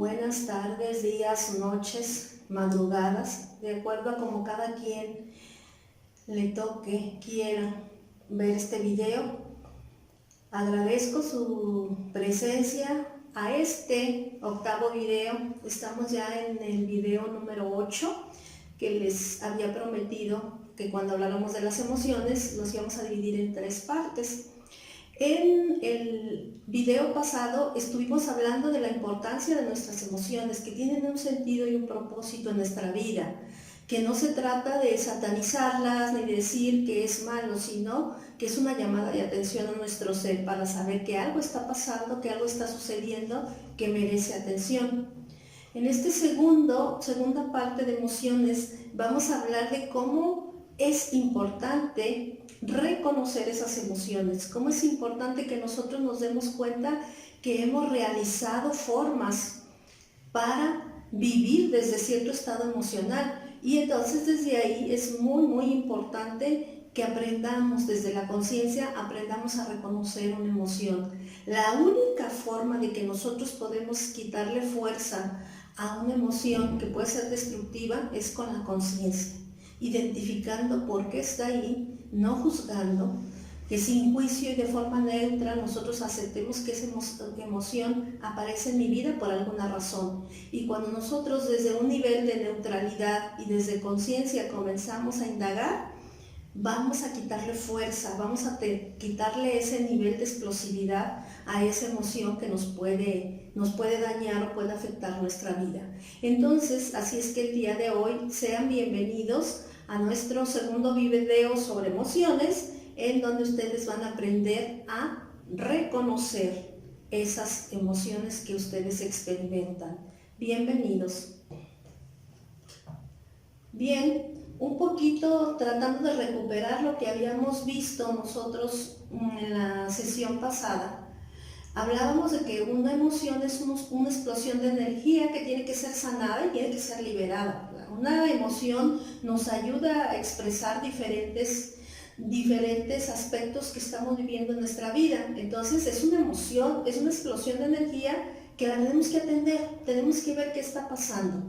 buenas tardes, días, noches, madrugadas, de acuerdo a como cada quien le toque, quiera ver este video. Agradezco su presencia a este octavo video. Estamos ya en el video número 8, que les había prometido que cuando habláramos de las emociones los íbamos a dividir en 3 partes. En el video pasado estuvimos hablando de la importancia de nuestras emociones, que tienen un sentido y un propósito en nuestra vida, que no se trata de satanizarlas ni de decir que es malo, sino que es una llamada de atención a nuestro ser para saber que algo está pasando, que algo está sucediendo que merece atención. En esta segunda parte de emociones vamos a hablar de cómo es importante reconocer esas emociones, cómo es importante que nosotros nos demos cuenta que hemos realizado formas para vivir desde cierto estado emocional, y entonces desde ahí es muy importante que aprendamos desde la conciencia, aprendamos a reconocer una emoción. La única forma de que nosotros podemos quitarle fuerza a una emoción que puede ser destructiva es con la conciencia, identificando por qué está ahí, no juzgando, que sin juicio y de forma neutra nosotros aceptemos que esa emoción aparece en mi vida por alguna razón. Y cuando nosotros desde un nivel de neutralidad y desde conciencia comenzamos a indagar, vamos a quitarle fuerza, vamos a quitarle ese nivel de explosividad a esa emoción que nos puede dañar o puede afectar nuestra vida. Entonces, así es que el día de hoy sean bienvenidos a nuestro segundo video sobre emociones, en donde ustedes van a aprender a reconocer esas emociones que ustedes experimentan. Bienvenidos. Bien, un poquito tratando de recuperar lo que habíamos visto nosotros en la sesión pasada. Hablábamos de que una emoción es una explosión de energía que tiene que ser sanada y tiene que ser liberada. Una emoción nos ayuda a expresar diferentes aspectos que estamos viviendo en nuestra vida. Entonces es una emoción, es una explosión de energía que la tenemos que atender, tenemos que ver qué está pasando.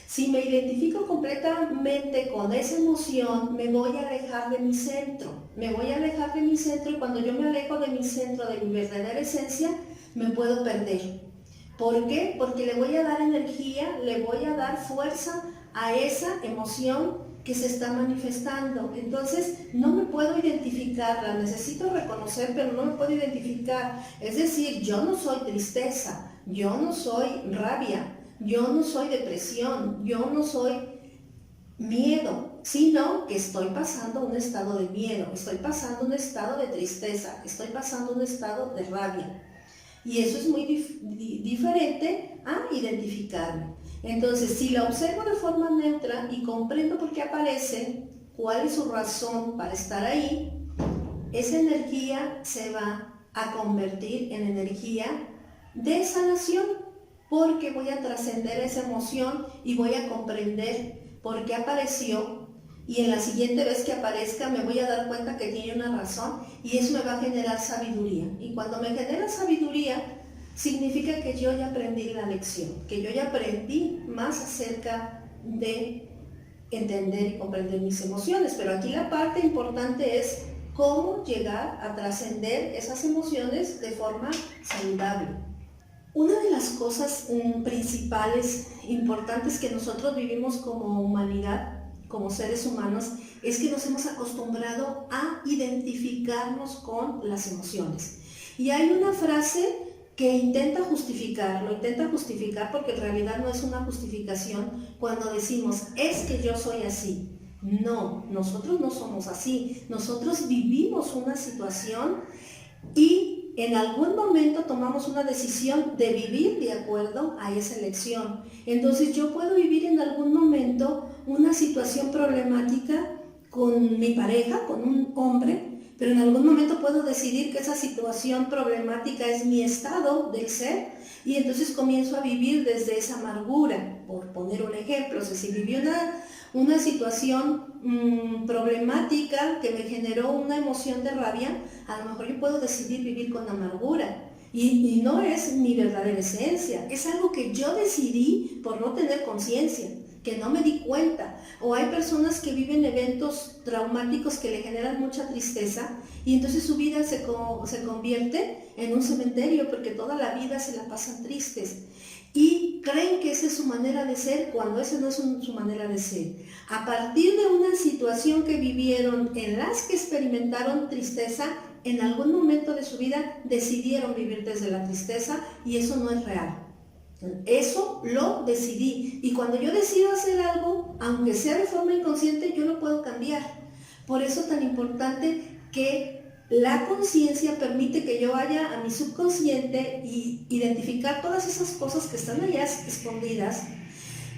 Si me identifico completamente con esa emoción, me voy a alejar de mi centro, y cuando yo me alejo de mi centro, de mi verdadera esencia, me puedo perder. ¿Por qué? Porque le voy a dar energía, le voy a dar fuerza a esa emoción que se está manifestando. Entonces no me puedo identificar, la necesito reconocer, pero no me puedo identificar. Es decir, yo no soy tristeza, yo no soy rabia, yo no soy depresión, yo no soy miedo, sino que estoy pasando un estado de miedo, estoy pasando un estado de tristeza, estoy pasando un estado de rabia. Y eso es muy diferente a identificarme. Entonces, si la observo de forma neutra y comprendo por qué aparece, cuál es su razón para estar ahí, esa energía se va a convertir en energía de sanación, porque voy a trascender esa emoción y voy a comprender por qué apareció, y en la siguiente vez que aparezca me voy a dar cuenta que tiene una razón, y eso me va a generar sabiduría. Y cuando me genera sabiduría, significa que yo ya aprendí la lección, que yo ya aprendí más acerca de entender y comprender mis emociones. Pero aquí la parte importante es cómo llegar a trascender esas emociones de forma saludable. Una de las cosas principales, importantes que nosotros vivimos como humanidad, como seres humanos, es que nos hemos acostumbrado a identificarnos con las emociones. Y hay una frase que intenta justificar porque en realidad no es una justificación cuando decimos, es que yo soy así. No, nosotros no somos así. Nosotros vivimos una situación y en algún momento tomamos una decisión de vivir de acuerdo a esa elección. Entonces yo puedo vivir en algún momento una situación problemática con mi pareja, con un hombre, pero en algún momento puedo decidir que esa situación problemática es mi estado del ser, y entonces comienzo a vivir desde esa amargura, por poner un ejemplo. O sea, si viví una situación problemática que me generó una emoción de rabia, a lo mejor yo puedo decidir vivir con amargura. Y no es mi verdadera esencia, es algo que yo decidí por no tener conciencia, que no me di cuenta. O hay personas que viven eventos traumáticos que le generan mucha tristeza y entonces su vida se convierte en un cementerio porque toda la vida se la pasan tristes. Y creen que esa es su manera de ser cuando esa no es su manera de ser. A partir de una situación que vivieron en las que experimentaron tristeza, en algún momento de su vida decidieron vivir desde la tristeza y eso no es real. Eso lo decidí y cuando yo decido hacer algo, aunque sea de forma inconsciente, yo lo puedo cambiar. Por eso es tan importante que la conciencia permite que yo vaya a mi subconsciente y identificar todas esas cosas que están allá escondidas,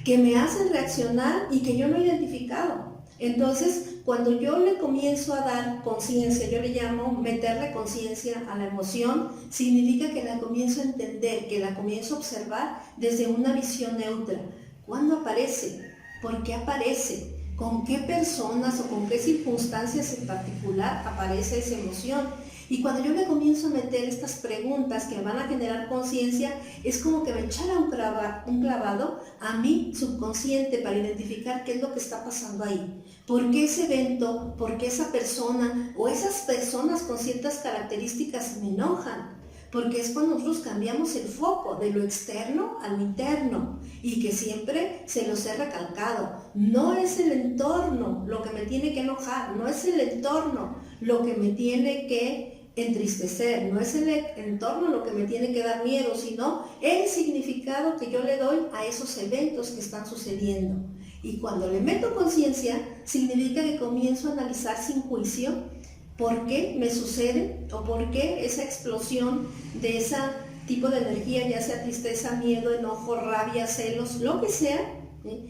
que me hacen reaccionar y que yo no he identificado. Entonces, cuando yo le comienzo a dar conciencia, yo le llamo meterle conciencia a la emoción, significa que la comienzo a entender, que la comienzo a observar desde una visión neutra. ¿Cuándo aparece? ¿Por qué aparece? ¿Con qué personas o con qué circunstancias en particular aparece esa emoción? Y cuando yo me comienzo a meter estas preguntas que me van a generar conciencia, es como que me echara un clavado a mi subconsciente para identificar qué es lo que está pasando ahí. ¿Por qué ese evento? ¿Por qué esa persona? O esas personas con ciertas características me enojan. Porque es cuando nosotros cambiamos el foco de lo externo a lo interno y que siempre se los he recalcado. No es el entorno lo que me tiene que enojar, no es el entorno lo que me tiene que entristecer, no es el entorno lo que me tiene que dar miedo, sino el significado que yo le doy a esos eventos que están sucediendo. Y cuando le meto conciencia, significa que comienzo a analizar sin juicio por qué me sucede o por qué esa explosión de ese tipo de energía, ya sea tristeza, miedo, enojo, rabia, celos, lo que sea,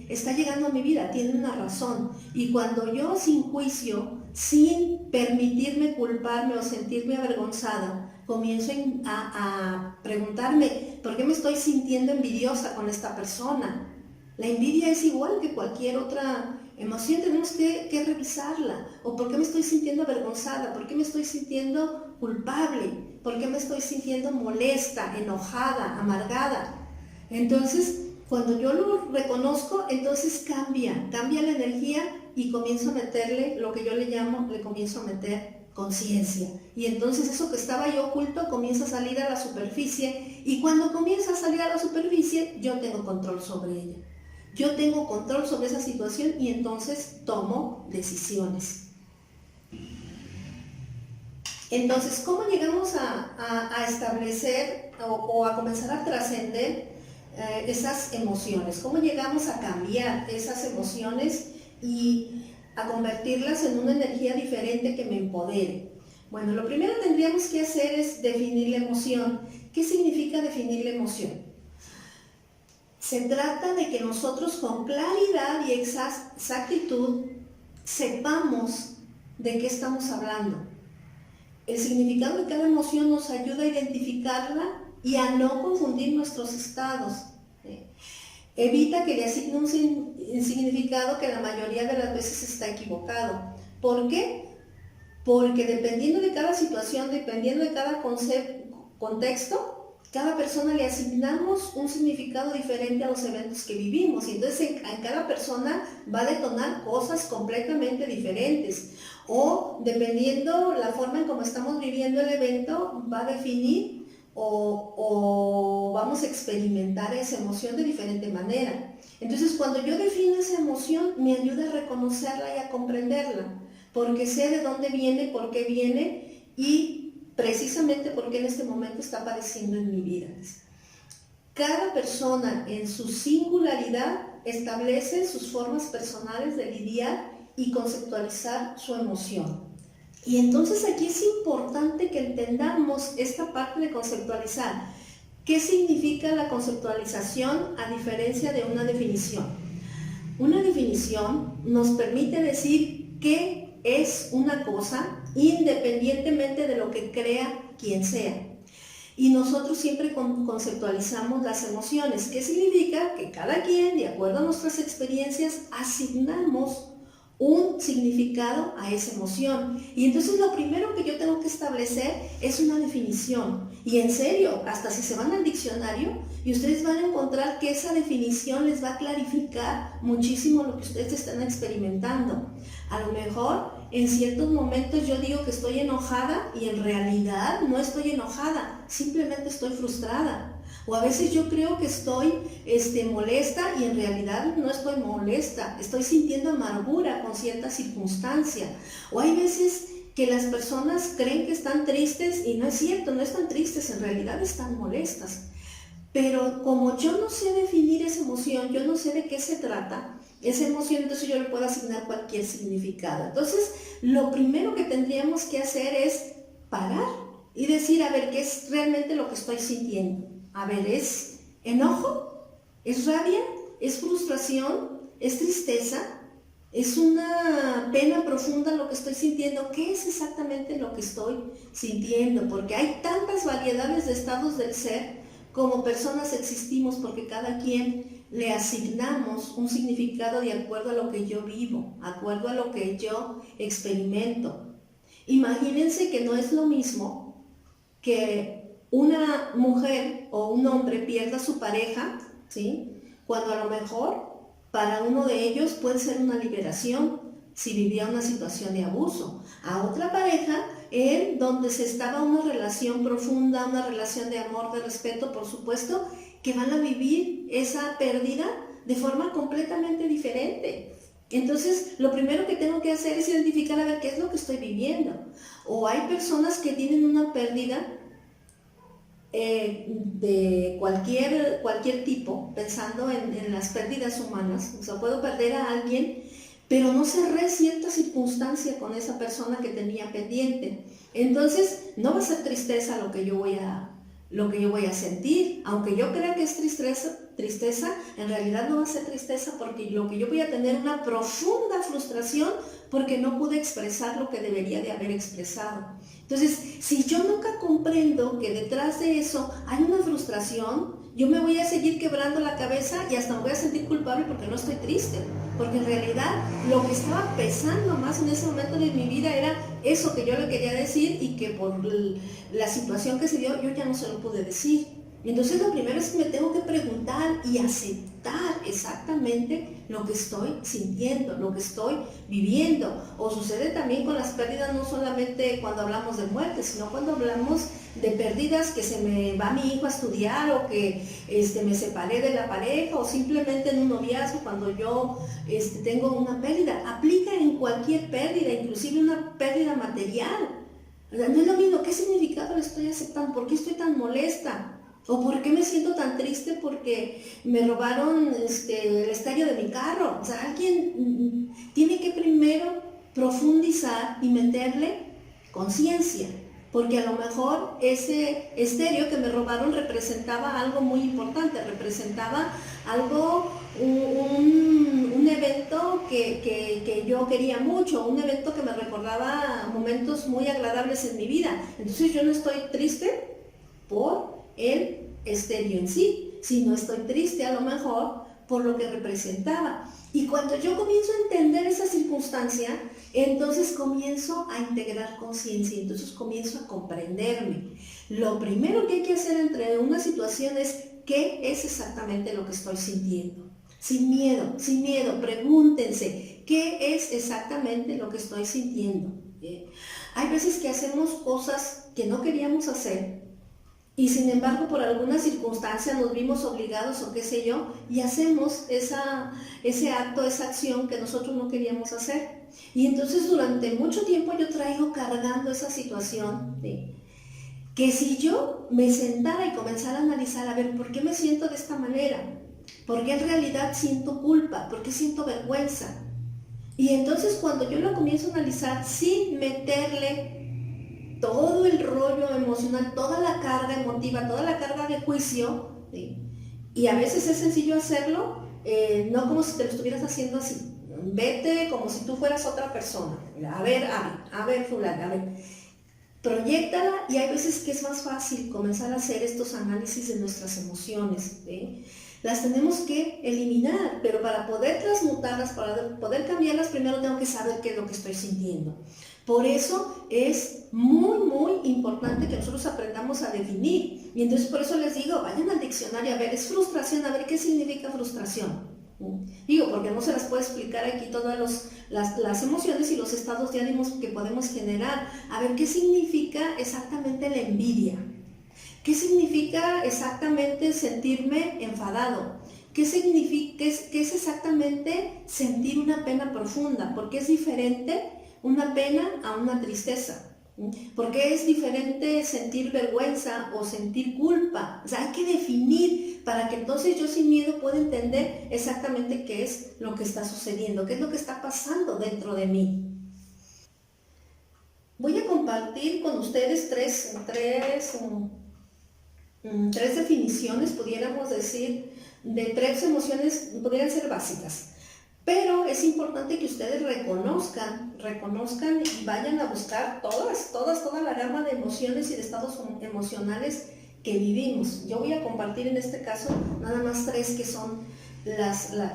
está llegando a mi vida, tiene una razón. Y cuando yo sin juicio, sin permitirme culparme o sentirme avergonzada, comienzo a preguntarme, ¿por qué me estoy sintiendo envidiosa con esta persona? La envidia es igual que cualquier otra emoción, tenemos que revisarla. ¿O por qué me estoy sintiendo avergonzada? ¿Por qué me estoy sintiendo culpable? ¿Por qué me estoy sintiendo molesta, enojada, amargada? Entonces, cuando yo lo reconozco, entonces cambia la energía y comienzo a meterle lo que yo le comienzo a meter conciencia. Y entonces eso que estaba ahí oculto comienza a salir a la superficie y cuando comienza a salir a la superficie, yo tengo control sobre ella. Yo tengo control sobre esa situación y entonces tomo decisiones. Entonces, ¿cómo llegamos a establecer o a comenzar a trascender esas emociones? ¿Cómo llegamos a cambiar esas emociones y a convertirlas en una energía diferente que me empodere? Bueno, lo primero que tendríamos que hacer es definir la emoción. ¿Qué significa definir la emoción? Se trata de que nosotros con claridad y exactitud sepamos de qué estamos hablando. El significado de cada emoción nos ayuda a identificarla y a no confundir nuestros estados. Evita que le asigne un significado que la mayoría de las veces está equivocado. ¿Por qué? Porque dependiendo de cada situación, dependiendo de cada contexto, cada persona le asignamos un significado diferente a los eventos que vivimos y entonces en cada persona va a detonar cosas completamente diferentes o dependiendo la forma en cómo estamos viviendo el evento va a definir o vamos a experimentar esa emoción de diferente manera. Entonces cuando yo defino esa emoción me ayuda a reconocerla y a comprenderla porque sé de dónde viene, por qué viene y precisamente porque en este momento está apareciendo en mi vida. Cada persona en su singularidad establece sus formas personales de lidiar y conceptualizar su emoción. Y entonces aquí es importante que entendamos esta parte de conceptualizar. ¿Qué significa la conceptualización a diferencia de una definición? Una definición nos permite decir qué es una cosa independientemente de lo que crea quien sea. Y nosotros siempre conceptualizamos las emociones, que significa que cada quien, de acuerdo a nuestras experiencias, asignamos un significado a esa emoción. Y entonces lo primero que yo tengo que establecer es una definición. Y en serio, hasta si se van al diccionario, y ustedes van a encontrar que esa definición les va a clarificar muchísimo lo que ustedes están experimentando. A lo mejor en ciertos momentos yo digo que estoy enojada y en realidad no estoy enojada, simplemente estoy frustrada. O a veces yo creo que estoy molesta y en realidad no estoy molesta, estoy sintiendo amargura con cierta circunstancia. O hay veces que las personas creen que están tristes y no es cierto, no están tristes, en realidad están molestas. Pero como yo no sé definir esa emoción, yo no sé de qué se trata, esa emoción, entonces yo le puedo asignar cualquier significado. Entonces, lo primero que tendríamos que hacer es parar y decir, a ver, ¿qué es realmente lo que estoy sintiendo? A ver, ¿es enojo? ¿Es rabia? ¿Es frustración? ¿Es tristeza? ¿Es una pena profunda lo que estoy sintiendo? ¿Qué es exactamente lo que estoy sintiendo? Porque hay tantas variedades de estados del ser como personas existimos, porque cada quien le asignamos un significado de acuerdo a lo que yo vivo, de acuerdo a lo que yo experimento. Imagínense que no es lo mismo que una mujer o un hombre pierda a su pareja, ¿sí? Cuando a lo mejor para uno de ellos puede ser una liberación si vivía una situación de abuso. A otra pareja, él, donde se estaba una relación profunda, una relación de amor, de respeto, por supuesto, que van a vivir esa pérdida de forma completamente diferente. Entonces, lo primero que tengo que hacer es identificar a ver qué es lo que estoy viviendo. O hay personas que tienen una pérdida de cualquier tipo, pensando en las pérdidas humanas. O sea, puedo perder a alguien, pero no cerré cierta circunstancia con esa persona que tenía pendiente. Entonces, no va a ser tristeza lo que yo voy a sentir, aunque yo crea que es tristeza, en realidad no va a ser tristeza, porque lo que yo voy a tener una profunda frustración porque no pude expresar lo que debería de haber expresado. Entonces, si yo nunca comprendo que detrás de eso hay una frustración, yo me voy a seguir quebrando la cabeza y hasta me voy a sentir culpable porque no estoy triste. Porque en realidad lo que estaba pesando más en ese momento de mi vida era eso que yo le quería decir y que por la situación que se dio yo ya no se lo pude decir. Entonces lo primero es que me tengo que preguntar y aceptar exactamente lo que estoy sintiendo, lo que estoy viviendo. O sucede también con las pérdidas, no solamente cuando hablamos de muerte, sino cuando hablamos de pérdidas, que se me va mi hijo a estudiar, o que me separé de la pareja, o simplemente en un noviazgo cuando yo tengo una pérdida. Aplica en cualquier pérdida, inclusive una pérdida material. No es lo mismo, ¿qué significado le estoy aceptando? ¿Por qué estoy tan molesta? ¿O por qué me siento tan triste porque me robaron el estéreo de mi carro? O sea, alguien tiene que primero profundizar y meterle conciencia, porque a lo mejor ese estéreo que me robaron representaba algo muy importante, representaba algo, un evento que yo quería mucho, un evento que me recordaba momentos muy agradables en mi vida. Entonces yo no estoy triste por el estéreo en sí, sino estoy triste a lo mejor por lo que representaba. Y cuando yo comienzo a entender esa circunstancia, entonces comienzo a integrar conciencia, entonces comienzo a comprenderme. Lo primero que hay que hacer entre una situación es qué es exactamente lo que estoy sintiendo. Sin miedo, pregúntense, ¿qué es exactamente lo que estoy sintiendo? Hay veces que hacemos cosas que no queríamos hacer, y sin embargo por alguna circunstancia nos vimos obligados o qué sé yo, y hacemos ese acto, esa acción que nosotros no queríamos hacer. Y entonces durante mucho tiempo yo traigo cargando esa situación, ¿sí? Que si yo me sentara y comenzara a analizar, a ver, ¿por qué me siento de esta manera? ¿Por qué en realidad siento culpa? ¿Por qué siento vergüenza? Y entonces cuando yo lo comienzo a analizar sin meterle todo el rollo emocional, toda la carga emotiva, toda la carga de juicio, ¿sí? Y a veces es sencillo hacerlo, no como si te lo estuvieras haciendo así. Vete como si tú fueras otra persona. A ver, fulana, a ver. Proyéctala, y hay veces que es más fácil comenzar a hacer estos análisis de nuestras emociones, ¿sí? Las tenemos que eliminar, pero para poder transmutarlas, para poder cambiarlas, primero tengo que saber qué es lo que estoy sintiendo. Por eso es muy, muy importante que nosotros aprendamos a definir. Y entonces por eso les digo, vayan al diccionario a ver, es frustración, a ver qué significa frustración. Digo, porque no se las puedo explicar aquí todas las emociones y los estados de ánimos que podemos generar. A ver, ¿qué significa exactamente la envidia? ¿Qué significa exactamente sentirme enfadado? ¿Qué es exactamente sentir una pena profunda? Porque es diferente una pena a una tristeza. ¿Por qué es diferente sentir vergüenza o sentir culpa? O sea, hay que definir para que entonces yo sin miedo pueda entender exactamente qué es lo que está sucediendo, qué es lo que está pasando dentro de mí. Voy a compartir con ustedes tres definiciones, pudiéramos decir, de tres emociones, podrían ser básicas. Pero es importante que ustedes reconozcan y vayan a buscar toda la gama de emociones y de estados emocionales que vivimos. Yo voy a compartir en este caso nada más tres que son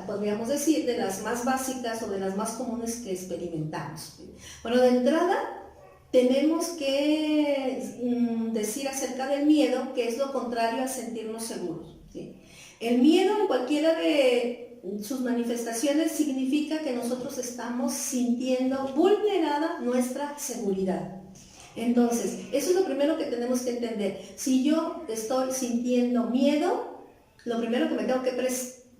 podríamos decir, de las más básicas o de las más comunes que experimentamos. Bueno, de entrada tenemos que decir acerca del miedo, que es lo contrario a sentirnos seguros, ¿sí? El miedo en cualquiera de sus manifestaciones significa que nosotros estamos sintiendo vulnerada nuestra seguridad. Entonces, eso es lo primero que tenemos que entender. Si yo estoy sintiendo miedo, lo primero que me tengo que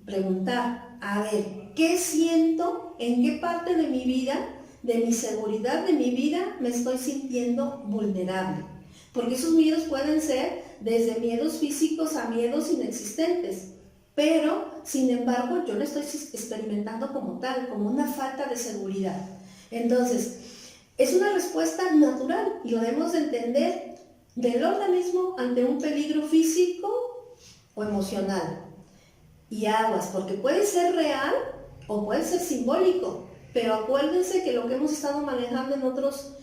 preguntar, a ver, ¿qué siento? ¿En qué parte de mi vida, de mi seguridad, de mi vida, me estoy sintiendo vulnerable? Porque esos miedos pueden ser desde miedos físicos a miedos inexistentes. Pero, sin embargo, yo lo estoy experimentando como tal, como una falta de seguridad. Entonces, es una respuesta natural y lo debemos de entender del organismo ante un peligro físico o emocional. Y aguas, porque puede ser real o puede ser simbólico, pero acuérdense que lo que hemos estado manejando en otros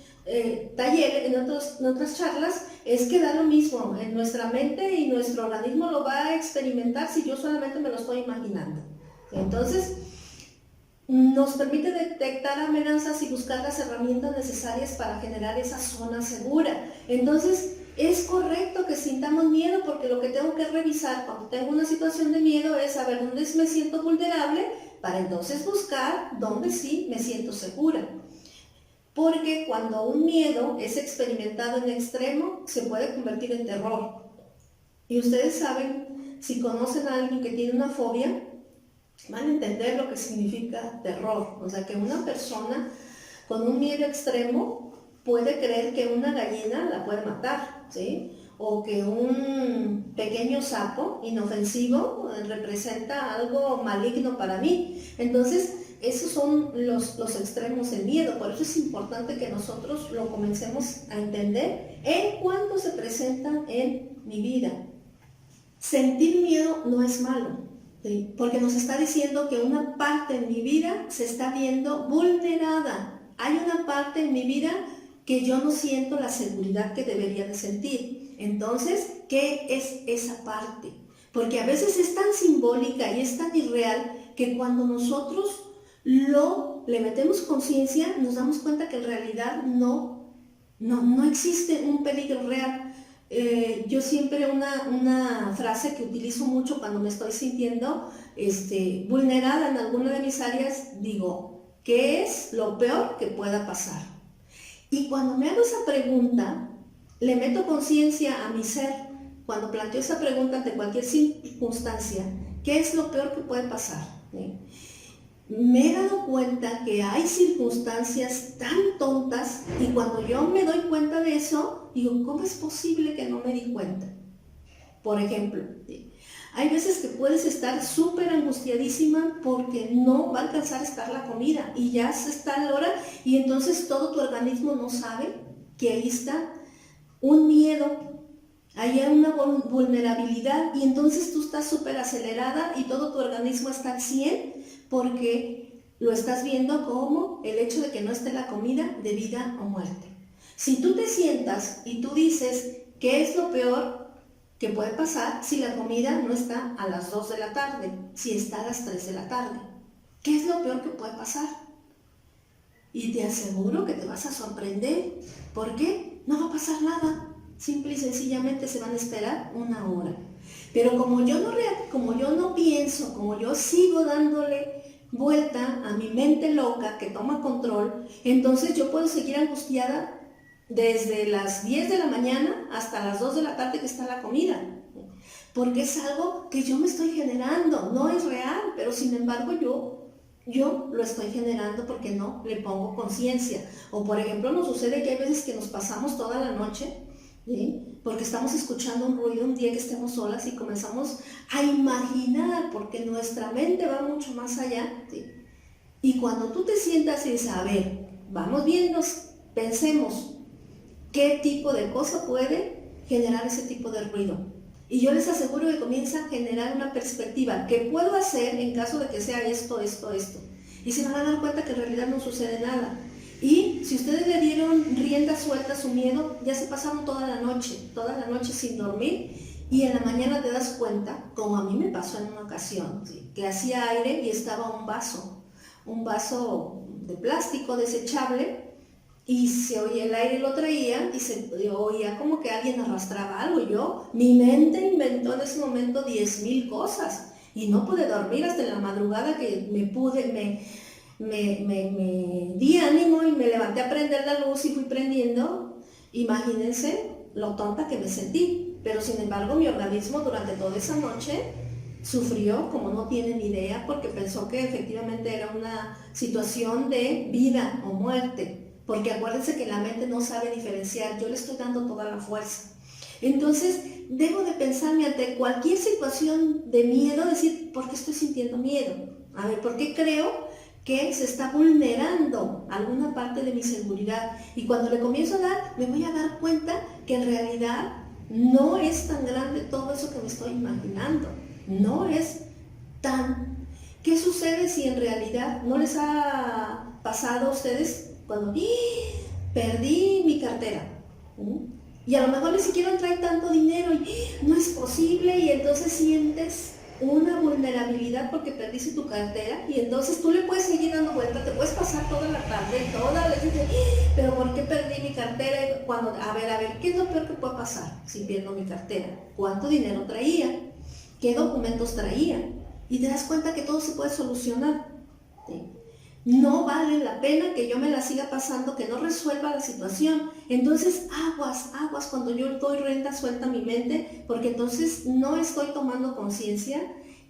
talleres, en otras charlas, es que da lo mismo en nuestra mente y nuestro organismo lo va a experimentar si yo solamente me lo estoy imaginando. Entonces, nos permite detectar amenazas y buscar las herramientas necesarias para generar esa zona segura. Entonces, es correcto que sintamos miedo, porque lo que tengo que revisar cuando tengo una situación de miedo es saber dónde me siento vulnerable para entonces buscar dónde sí me siento segura. Porque cuando un miedo es experimentado en extremo, se puede convertir en terror. Y ustedes saben, si conocen a alguien que tiene una fobia, van a entender lo que significa terror. O sea, que una persona con un miedo extremo puede creer que una gallina la puede matar, ¿sí? O que un pequeño sapo inofensivo representa algo maligno para mí. Entonces, esos son los extremos del miedo. Por eso es importante que nosotros lo comencemos a entender en cuanto se presentan en mi vida. Sentir miedo no es malo, ¿sí? Porque nos está diciendo que una parte en mi vida se está viendo vulnerada. Hay una parte en mi vida que yo no siento la seguridad que debería de sentir. Entonces, ¿qué es esa parte? Porque a veces es tan simbólica y es tan irreal que cuando nosotros le metemos conciencia, nos damos cuenta que en realidad no existe un peligro real. Yo siempre una frase que utilizo mucho cuando me estoy sintiendo vulnerada en alguna de mis áreas, digo, ¿qué es lo peor que pueda pasar? Y cuando me hago esa pregunta, le meto conciencia a mi ser. Cuando planteo esa pregunta ante cualquier circunstancia, ¿qué es lo peor que puede pasar? Me he dado cuenta que hay circunstancias tan tontas y cuando yo me doy cuenta de eso, digo, ¿cómo es posible que no me di cuenta? Por ejemplo, hay veces que puedes estar súper angustiadísima porque no va a alcanzar a estar la comida y ya se está la hora y entonces todo tu organismo no sabe que ahí está un miedo, ahí hay una vulnerabilidad y entonces tú estás súper acelerada y todo tu organismo está al 100 porque lo estás viendo como el hecho de que no esté la comida de vida o muerte. Si tú te sientas y tú dices, ¿qué es lo peor ¿Qué puede pasar si la comida no está a las 2 de la tarde, si está a las 3 de la tarde? ¿Qué es lo peor que puede pasar? Y te aseguro que te vas a sorprender. ¿Por qué? No va a pasar nada. Simple y sencillamente se van a esperar una hora. Pero como yo no pienso, como yo sigo dándole vuelta a mi mente loca que toma control, entonces yo puedo seguir angustiada desde las 10 de la mañana hasta las 2 de la tarde que está la comida. Porque es algo que yo me estoy generando, no es real, pero sin embargo yo lo estoy generando porque no le pongo conciencia. O por ejemplo nos sucede que hay veces que nos pasamos toda la noche, ¿sí? Porque estamos escuchando un ruido un día que estemos solas y comenzamos a imaginar, porque nuestra mente va mucho más allá, ¿sí? Y cuando tú te sientas y dices, a ver, vamos viendo, pensemos qué tipo de cosa puede generar ese tipo de ruido. Y yo les aseguro que comienza a generar una perspectiva. ¿Qué puedo hacer en caso de que sea esto, esto, esto? Y se van a dar cuenta que en realidad no sucede nada. Y si ustedes le dieron rienda suelta a su miedo, ya se pasaron toda la noche sin dormir, y en la mañana te das cuenta, como a mí me pasó en una ocasión, ¿sí? Que hacía aire y estaba un vaso de plástico desechable, y se oía el aire, lo traía y se oía como que alguien arrastraba algo. Mi mente inventó en ese momento 10,000 cosas y no pude dormir hasta en la madrugada, que me di ánimo y me levanté a prender la luz y fui prendiendo. Imagínense lo tonta que me sentí, pero sin embargo mi organismo durante toda esa noche sufrió como no tienen idea, porque pensó que efectivamente era una situación de vida o muerte. Porque acuérdense que la mente no sabe diferenciar, yo le estoy dando toda la fuerza. Entonces, debo de pensarme ante cualquier situación de miedo, decir, ¿por qué estoy sintiendo miedo? A ver, ¿por qué creo que se está vulnerando alguna parte de mi seguridad? Y cuando le comienzo a dar, me voy a dar cuenta que en realidad no es tan grande todo eso que me estoy imaginando. No es tan... ¿Qué sucede si en realidad no les ha pasado a ustedes cuando perdí mi cartera? Y a lo mejor ni siquiera trae tanto dinero y no es posible, y entonces sientes una vulnerabilidad porque perdiste tu cartera, y entonces tú le puedes seguir dando vuelta, te puedes pasar toda la tarde, pero ¿por qué perdí mi cartera? A ver, ¿qué es lo peor que puede pasar si pierdo mi cartera? ¿Cuánto dinero traía? ¿Qué documentos traía? Y te das cuenta que todo se puede solucionar, ¿sí? No vale la pena que yo me la siga pasando, que no resuelva la situación. Entonces, aguas cuando yo doy rienda suelta a mi mente, porque entonces no estoy tomando conciencia,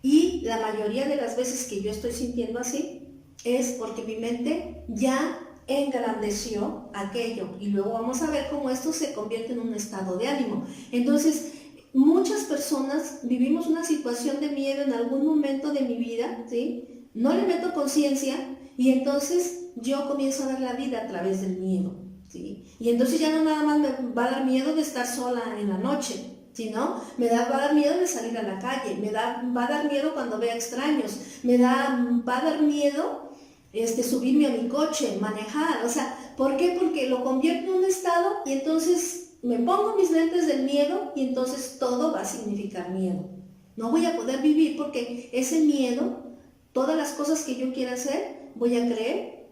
y la mayoría de las veces que yo estoy sintiendo así es porque mi mente ya engrandeció aquello, y luego vamos a ver cómo esto se convierte en un estado de ánimo. Entonces, muchas personas vivimos una situación de miedo en algún momento de mi vida, ¿sí? No le meto conciencia, y entonces yo comienzo a ver la vida a través del miedo, ¿sí? Y entonces ya no nada más me va a dar miedo de estar sola en la noche, sino va a dar miedo de salir a la calle, va a dar miedo cuando vea extraños, va a dar miedo subirme a mi coche, manejar. O sea, ¿por qué? Porque lo convierto en un estado, y entonces me pongo mis lentes del miedo, y entonces todo va a significar miedo. No voy a poder vivir porque ese miedo, todas las cosas que yo quiera hacer, voy a creer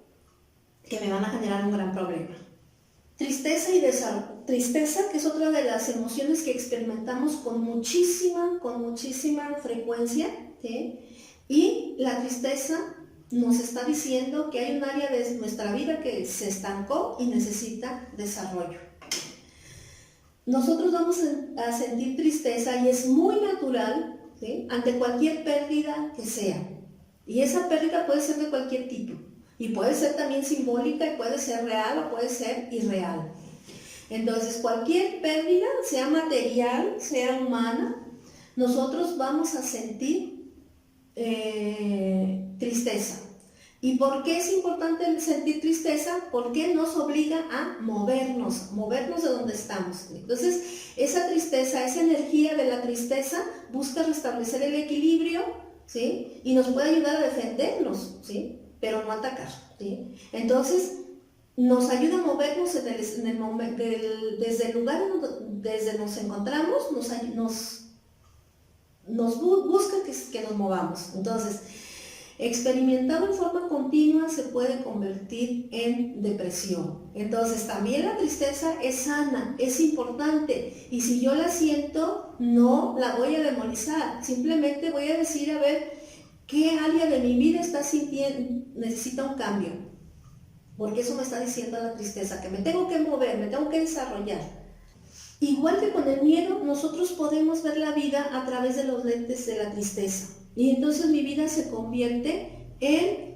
que me van a generar un gran problema. Tristeza y desarrollo. Tristeza, que es otra de las emociones que experimentamos con muchísima frecuencia, ¿sí? Y la tristeza nos está diciendo que hay un área de nuestra vida que se estancó y necesita desarrollo. Nosotros vamos a sentir tristeza, y es muy natural, ¿sí? Ante cualquier pérdida que sea. Y esa pérdida puede ser de cualquier tipo. Y puede ser también simbólica, y puede ser real o puede ser irreal. Entonces, cualquier pérdida, sea material, sea humana, nosotros vamos a sentir tristeza. ¿Y por qué es importante sentir tristeza? Porque nos obliga a movernos de donde estamos. Entonces, esa tristeza, esa energía de la tristeza busca restablecer el equilibrio, ¿sí? Y nos puede ayudar a defendernos, ¿sí? Pero no atacar, ¿sí? Entonces, nos ayuda a movernos en el momento, desde el lugar desde nos encontramos, busca que nos movamos. Entonces, experimentado en forma continua se puede convertir en depresión. Entonces, también la tristeza es sana, es importante, y si yo la siento, no la voy a demonizar, simplemente voy a decir, a ver, ¿qué área de mi vida está sintiendo, necesita un cambio? Porque eso me está diciendo la tristeza, que me tengo que mover, me tengo que desarrollar. Igual que con el miedo, nosotros podemos ver la vida a través de los lentes de la tristeza. Y entonces mi vida se convierte en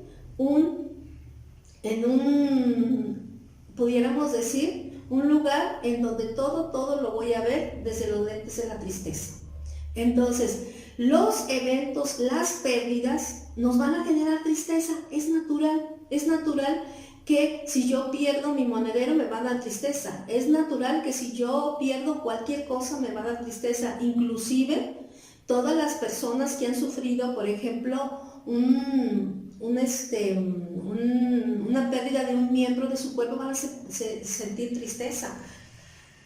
pudiéramos decir, un lugar en donde todo lo voy a ver desde los lentes de la tristeza. Entonces, los eventos, las pérdidas, nos van a generar tristeza, es natural que si yo pierdo mi monedero me va a dar tristeza, es natural que si yo pierdo cualquier cosa me va a dar tristeza, inclusive todas las personas que han sufrido, por ejemplo, una pérdida de un miembro de su cuerpo van a sentir tristeza.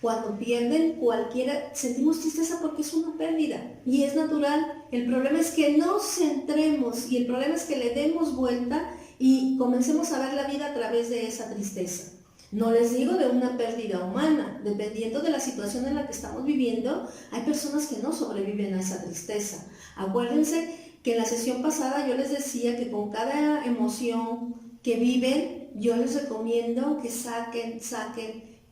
Cuando pierden cualquiera, sentimos tristeza porque es una pérdida y es natural. El problema es que nos centremos y el problema es que le demos vuelta y comencemos a ver la vida a través de esa tristeza. No les digo de una pérdida humana, dependiendo de la situación en la que estamos viviendo, hay personas que no sobreviven a esa tristeza. Acuérdense que en la sesión pasada yo les decía que con cada emoción que viven, yo les recomiendo que saquen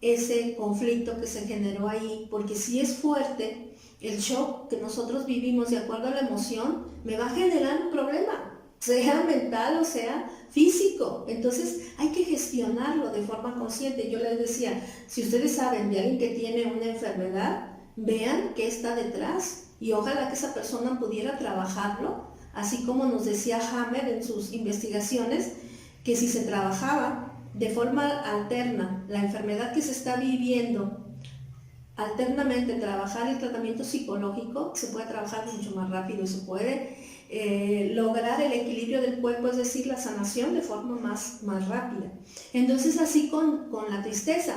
ese conflicto que se generó ahí, porque si es fuerte, el shock que nosotros vivimos de acuerdo a la emoción, me va a generar un problema, sea mental o sea físico. Entonces hay que gestionarlo de forma consciente. Yo les decía, si ustedes saben de alguien que tiene una enfermedad, vean qué está detrás y ojalá que esa persona pudiera trabajarlo, así como nos decía Hammer en sus investigaciones, que si se trabajaba de forma alterna la enfermedad que se está viviendo, alternamente trabajar el tratamiento psicológico, se puede trabajar mucho más rápido y se puede lograr el equilibrio del cuerpo, es decir, la sanación de forma más rápida. Entonces, así con la tristeza,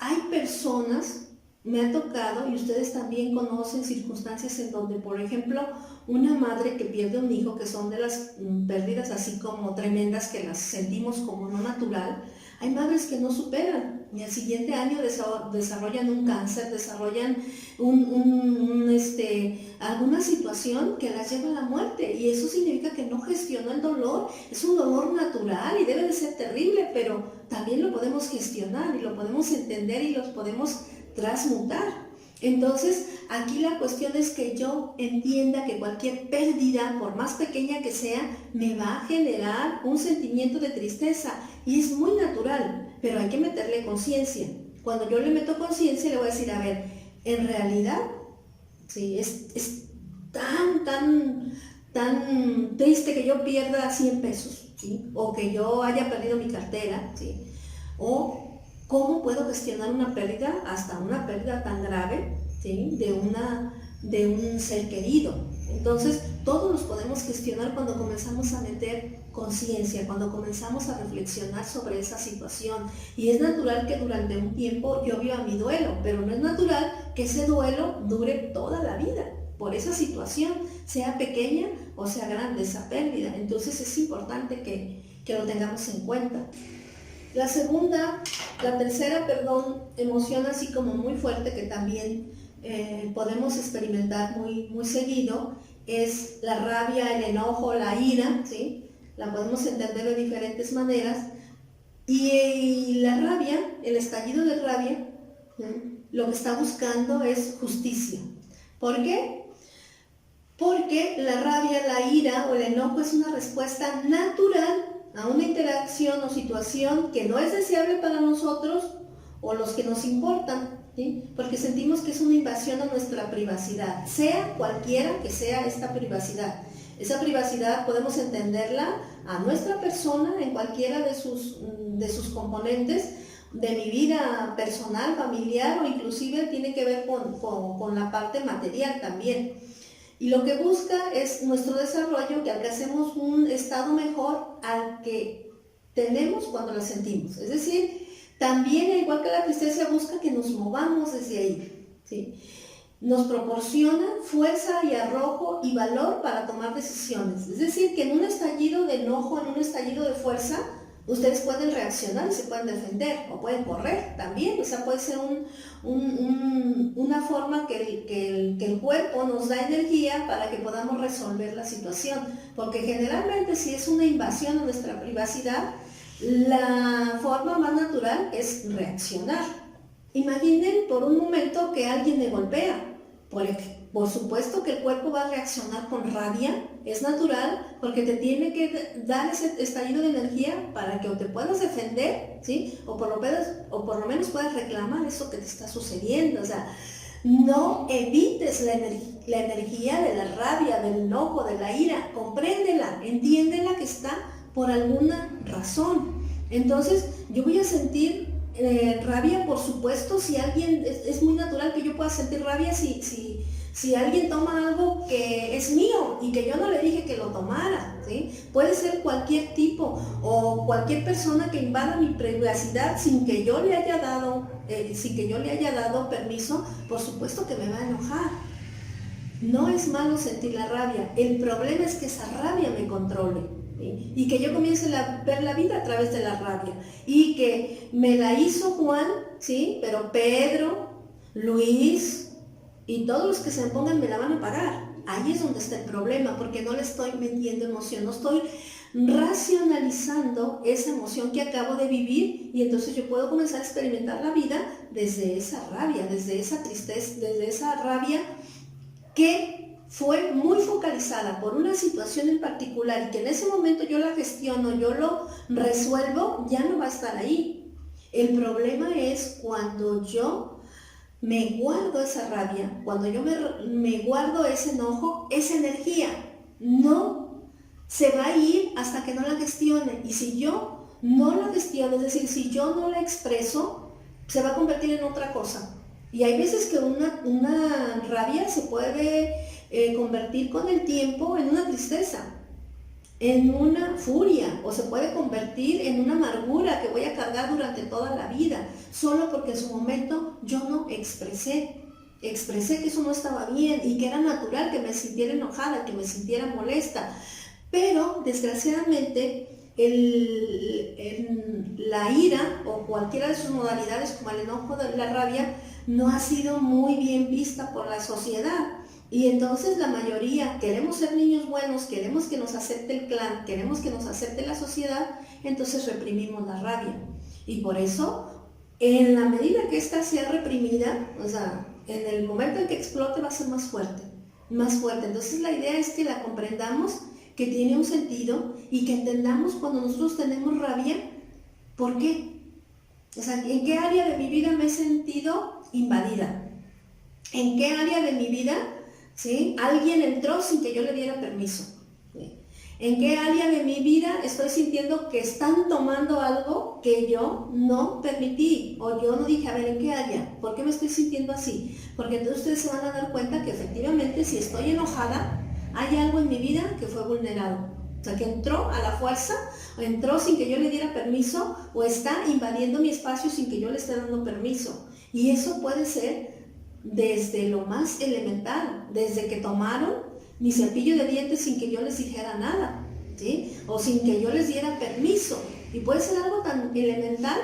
hay personas, me ha tocado, y ustedes también conocen circunstancias en donde, por ejemplo, una madre que pierde un hijo, que son de las pérdidas así como tremendas, que las sentimos como no natural. Hay madres que no superan y al siguiente año desarrollan un cáncer, desarrollan alguna situación que las lleva a la muerte, y eso significa que no gestionó el dolor. Es un dolor natural y debe de ser terrible, pero también lo podemos gestionar y lo podemos entender y los podemos transmutar. Entonces, aquí la cuestión es que yo entienda que cualquier pérdida, por más pequeña que sea, me va a generar un sentimiento de tristeza y es muy natural, pero hay que meterle conciencia. Cuando yo le meto conciencia, le voy a decir, a ver, en realidad, sí, es tan triste que yo pierda 100 pesos, ¿sí? O que yo haya perdido mi cartera, ¿sí? O ¿cómo puedo gestionar una pérdida, hasta una pérdida tan grave, ¿sí? de un ser querido? Entonces, todos los podemos gestionar cuando comenzamos a meter conciencia, cuando comenzamos a reflexionar sobre esa situación. Y es natural que durante un tiempo yo viva mi duelo, pero no es natural que ese duelo dure toda la vida por esa situación, sea pequeña o sea grande esa pérdida. Entonces, es importante que lo tengamos en cuenta. La tercera, emoción así como muy fuerte que también podemos experimentar muy seguido es la rabia, el enojo, la ira, ¿sí? La podemos entender de diferentes maneras. Y la rabia, el estallido de rabia, ¿sí? Lo que está buscando es justicia. ¿Por qué? Porque la rabia, la ira o el enojo es una respuesta natural a una interacción o situación que no es deseable para nosotros o los que nos importan, ¿sí? Porque sentimos que es una invasión a nuestra privacidad, sea cualquiera que sea esta privacidad. Esa privacidad podemos entenderla a nuestra persona en cualquiera de sus componentes, de mi vida personal, familiar, o inclusive tiene que ver con la parte material también. Y lo que busca es nuestro desarrollo, que alcancemos un estado mejor al que tenemos cuando la sentimos. Es decir, también, igual que la tristeza, busca que nos movamos desde ahí, ¿sí? Nos proporciona fuerza y arrojo y valor para tomar decisiones. Es decir, que en un estallido de enojo, en un estallido de fuerza, ustedes pueden reaccionar y se pueden defender, o pueden correr también. O sea, puede ser una forma que el cuerpo nos da energía para que podamos resolver la situación. Porque generalmente, si es una invasión a nuestra privacidad, la forma más natural es reaccionar. Imaginen por un momento que alguien me golpea. Por supuesto que el cuerpo va a reaccionar con rabia, es natural, porque te tiene que dar ese estallido de energía para que o te puedas defender, ¿sí? O por lo menos puedas reclamar eso que te está sucediendo. O sea, no evites la energía de la rabia, del enojo, de la ira. Compréndela, entiéndela que está por alguna razón. Entonces, yo voy a sentir rabia, por supuesto, si alguien, es muy natural que yo pueda sentir rabia si alguien toma algo que es mío y que yo no le dije que lo tomara, ¿sí? Puede ser cualquier tipo o cualquier persona que invada mi privacidad sin que yo le haya dado permiso. Por supuesto que me va a enojar. No es malo sentir la rabia, el problema es que esa rabia me controle, ¿sí? Y que yo comience a ver la vida a través de la rabia, y que me la hizo Juan, ¿sí? Pero Pedro, Luis y todos los que se me pongan me la van a pagar. Ahí es donde está el problema, porque no le estoy metiendo emoción, no estoy racionalizando esa emoción que acabo de vivir, y entonces yo puedo comenzar a experimentar la vida desde esa rabia, desde esa tristeza, desde esa rabia que fue muy focalizada por una situación en particular, y que en ese momento yo la gestiono, yo lo resuelvo, ya no va a estar ahí. El problema es cuando yo me guardo esa rabia, cuando yo me guardo ese enojo, esa energía no se va a ir hasta que no la gestione. Y si yo no la gestiono, es decir, si yo no la expreso, se va a convertir en otra cosa. Y hay veces que una rabia se puede convertir con el tiempo en una tristeza, en una furia, o se puede convertir en una amargura que voy a cargar durante toda la vida, solo porque en su momento yo no expresé que eso no estaba bien y que era natural que me sintiera enojada, que me sintiera molesta. Pero desgraciadamente la ira o cualquiera de sus modalidades, como el enojo, la rabia, no ha sido muy bien vista por la sociedad. Y entonces la mayoría queremos ser niños buenos, queremos que nos acepte el clan, queremos que nos acepte la sociedad, entonces reprimimos la rabia. Y por eso, en la medida que ésta sea reprimida, o sea, en el momento en que explote va a ser más fuerte, más fuerte. Entonces la idea es que la comprendamos, que tiene un sentido, y que entendamos cuando nosotros tenemos rabia, ¿por qué? O sea, ¿en qué área de mi vida me he sentido invadida? ¿En qué área de mi vida, ¿sí?, alguien entró sin que yo le diera permiso? ¿Sí? ¿En qué área de mi vida estoy sintiendo que están tomando algo que yo no permití? O yo no dije, a ver, ¿en qué área? ¿Por qué me estoy sintiendo así? Porque entonces ustedes se van a dar cuenta que efectivamente, si estoy enojada, hay algo en mi vida que fue vulnerado. O sea, que entró a la fuerza, o entró sin que yo le diera permiso, o está invadiendo mi espacio sin que yo le esté dando permiso. Y eso puede ser desde lo más elemental, desde que tomaron mi cepillo de dientes sin que yo les dijera nada, ¿sí? O sin que yo les diera permiso. Y puede ser algo tan elemental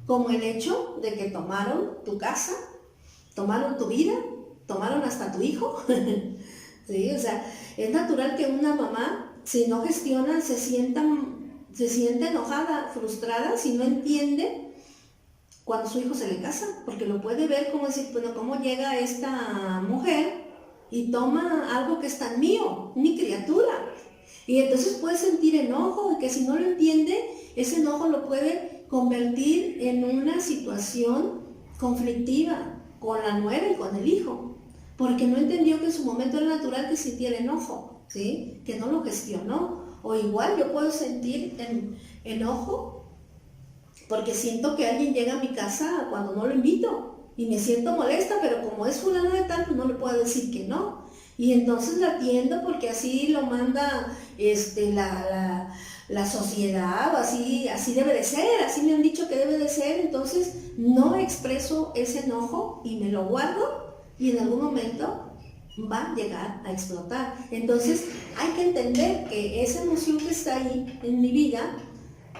como el hecho de que tomaron tu casa, tomaron tu vida, tomaron hasta tu hijo. ¿Sí? O sea, es natural que una mamá, si no gestiona, se sienta enojada, frustrada, si no entiende cuando su hijo se le casa, porque lo puede ver como decir, bueno, ¿cómo llega esta mujer y toma algo que es tan mío, mi criatura? Y entonces puede sentir enojo, y que si no lo entiende, ese enojo lo puede convertir en una situación conflictiva con la nuera y con el hijo, porque no entendió que en su momento era natural que sintiera enojo, ¿sí?, que no lo gestionó. O igual yo puedo sentir enojo porque siento que alguien llega a mi casa cuando no lo invito y me siento molesta, pero como es fulano de tal, pues no le puedo decir que no. Y entonces la atiendo porque así lo manda la sociedad, así debe de ser, así me han dicho que debe de ser, entonces no expreso ese enojo y me lo guardo y en algún momento va a llegar a explotar. Entonces hay que entender que esa emoción que está ahí en mi vida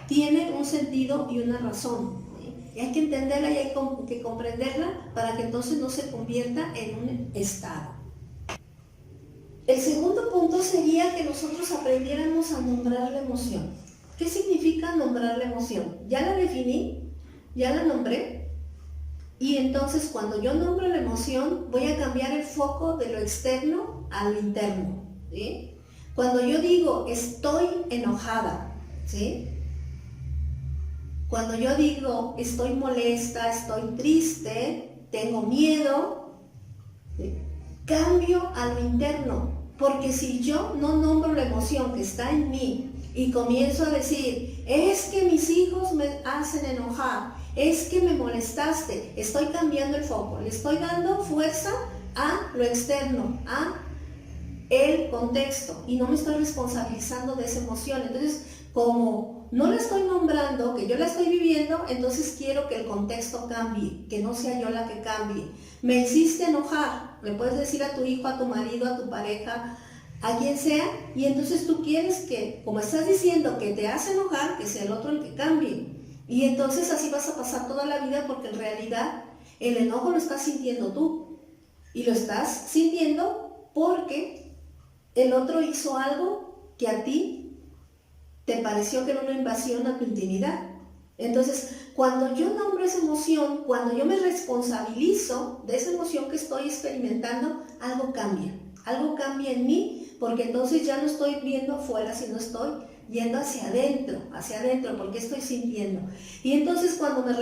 tiene un sentido y una razón. Y hay que entenderla y hay que comprenderla para que entonces no se convierta en un estado. El segundo punto sería que nosotros aprendiéramos a nombrar la emoción. ¿Qué significa nombrar la emoción? Ya la definí, ya la nombré, y entonces cuando yo nombro la emoción voy a cambiar el foco de lo externo a lo interno, ¿sí? Cuando yo digo estoy enojada, ¿sí? Cuando yo digo estoy molesta, estoy triste, tengo miedo, ¿sí? Cambio a lo interno, porque si yo no nombro la emoción que está en mí y comienzo a decir, es que mis hijos me hacen enojar, es que me molestaste, estoy cambiando el foco, le estoy dando fuerza a lo externo, a el contexto, y no me estoy responsabilizando de esa emoción. Entonces, como no la estoy nombrando, que yo la estoy viviendo, entonces quiero que el contexto cambie, que no sea yo la que cambie. Me hiciste enojar, le puedes decir a tu hijo, a tu marido, a tu pareja, a quien sea, y entonces tú quieres que, como estás diciendo que te hace enojar, que sea el otro el que cambie. Y entonces así vas a pasar toda la vida, porque en realidad el enojo lo estás sintiendo tú, y lo estás sintiendo porque el otro hizo algo que a ti te pareció que era una invasión a tu intimidad. Entonces, cuando yo nombro esa emoción, cuando yo me responsabilizo de esa emoción que estoy experimentando, algo cambia en mí, porque entonces ya no estoy viendo afuera, sino estoy yendo hacia adentro, porque estoy sintiendo. Y entonces cuando me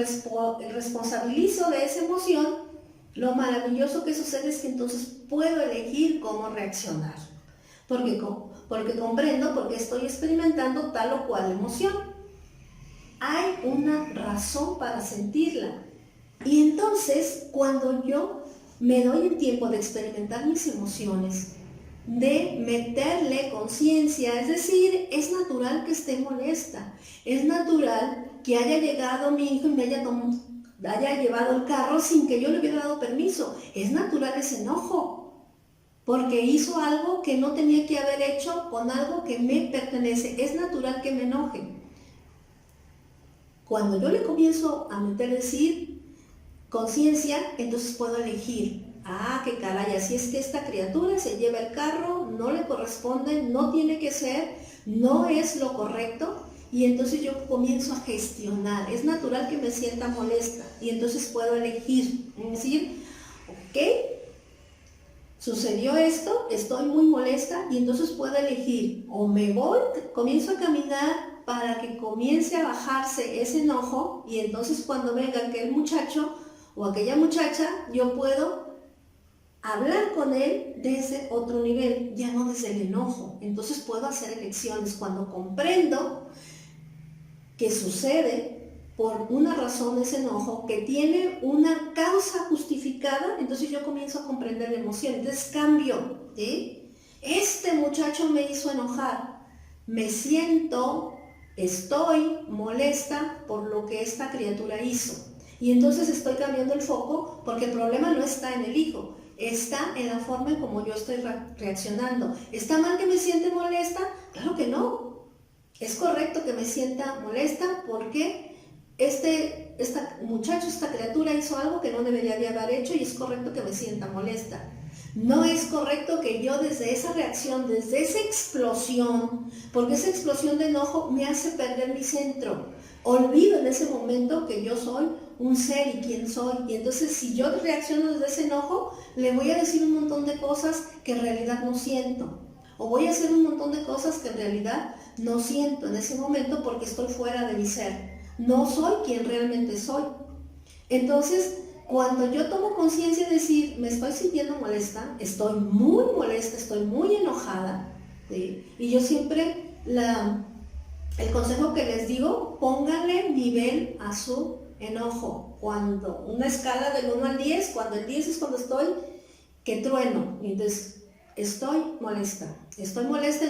responsabilizo de esa emoción, lo maravilloso que sucede es que entonces puedo elegir cómo reaccionar. Porque comprendo por qué estoy experimentando tal o cual emoción. Hay una razón para sentirla. Y entonces, cuando yo me doy el tiempo de experimentar mis emociones, de meterle conciencia, es decir, es natural que esté molesta, es natural que haya llegado mi hijo y me haya llevado el carro sin que yo le hubiera dado permiso, es natural ese enojo, porque hizo algo que no tenía que haber hecho con algo que me pertenece. Es natural que me enoje. Cuando yo le comienzo a meter, decir, conciencia, entonces puedo elegir. Ah, qué caray, así es que esta criatura se lleva el carro, no le corresponde, no tiene que ser, no es lo correcto, y entonces yo comienzo a gestionar. Es natural que me sienta molesta, y entonces puedo elegir. Es decir, ok, sucedió esto, estoy muy molesta, y entonces puedo elegir, o me voy, comienzo a caminar para que comience a bajarse ese enojo, y entonces cuando venga aquel muchacho o aquella muchacha, yo puedo hablar con él desde otro nivel, ya no desde el enojo. Entonces puedo hacer elecciones cuando comprendo que sucede por una razón ese enojo, que tiene una causa justificada. Entonces yo comienzo a comprender la emoción, entonces cambio, ¿sí? Este muchacho me hizo enojar, me siento, estoy molesta por lo que esta criatura hizo, y entonces estoy cambiando el foco, porque el problema no está en el hijo, está en la forma en como yo estoy reaccionando. ¿Está mal que me siente molesta? Claro que no. Es correcto que me sienta molesta porque este muchacho, esta criatura hizo algo que no debería de haber hecho, y es correcto que me sienta molesta. No es correcto que yo desde esa reacción, desde esa explosión, porque esa explosión de enojo me hace perder mi centro. Olvido en ese momento que yo soy un ser y quién soy. Y entonces si yo reacciono desde ese enojo, le voy a decir un montón de cosas que en realidad no siento. O voy a hacer un montón de cosas que en realidad no siento en ese momento, porque estoy fuera de mi ser. No soy quien realmente soy. Entonces, cuando yo tomo conciencia de decir, me estoy sintiendo molesta, estoy muy enojada, ¿sí? Y yo siempre, el consejo que les digo, pónganle nivel a su enojo. Cuando una escala del 1 al 10, cuando el 10 es cuando estoy que trueno, entonces estoy molesta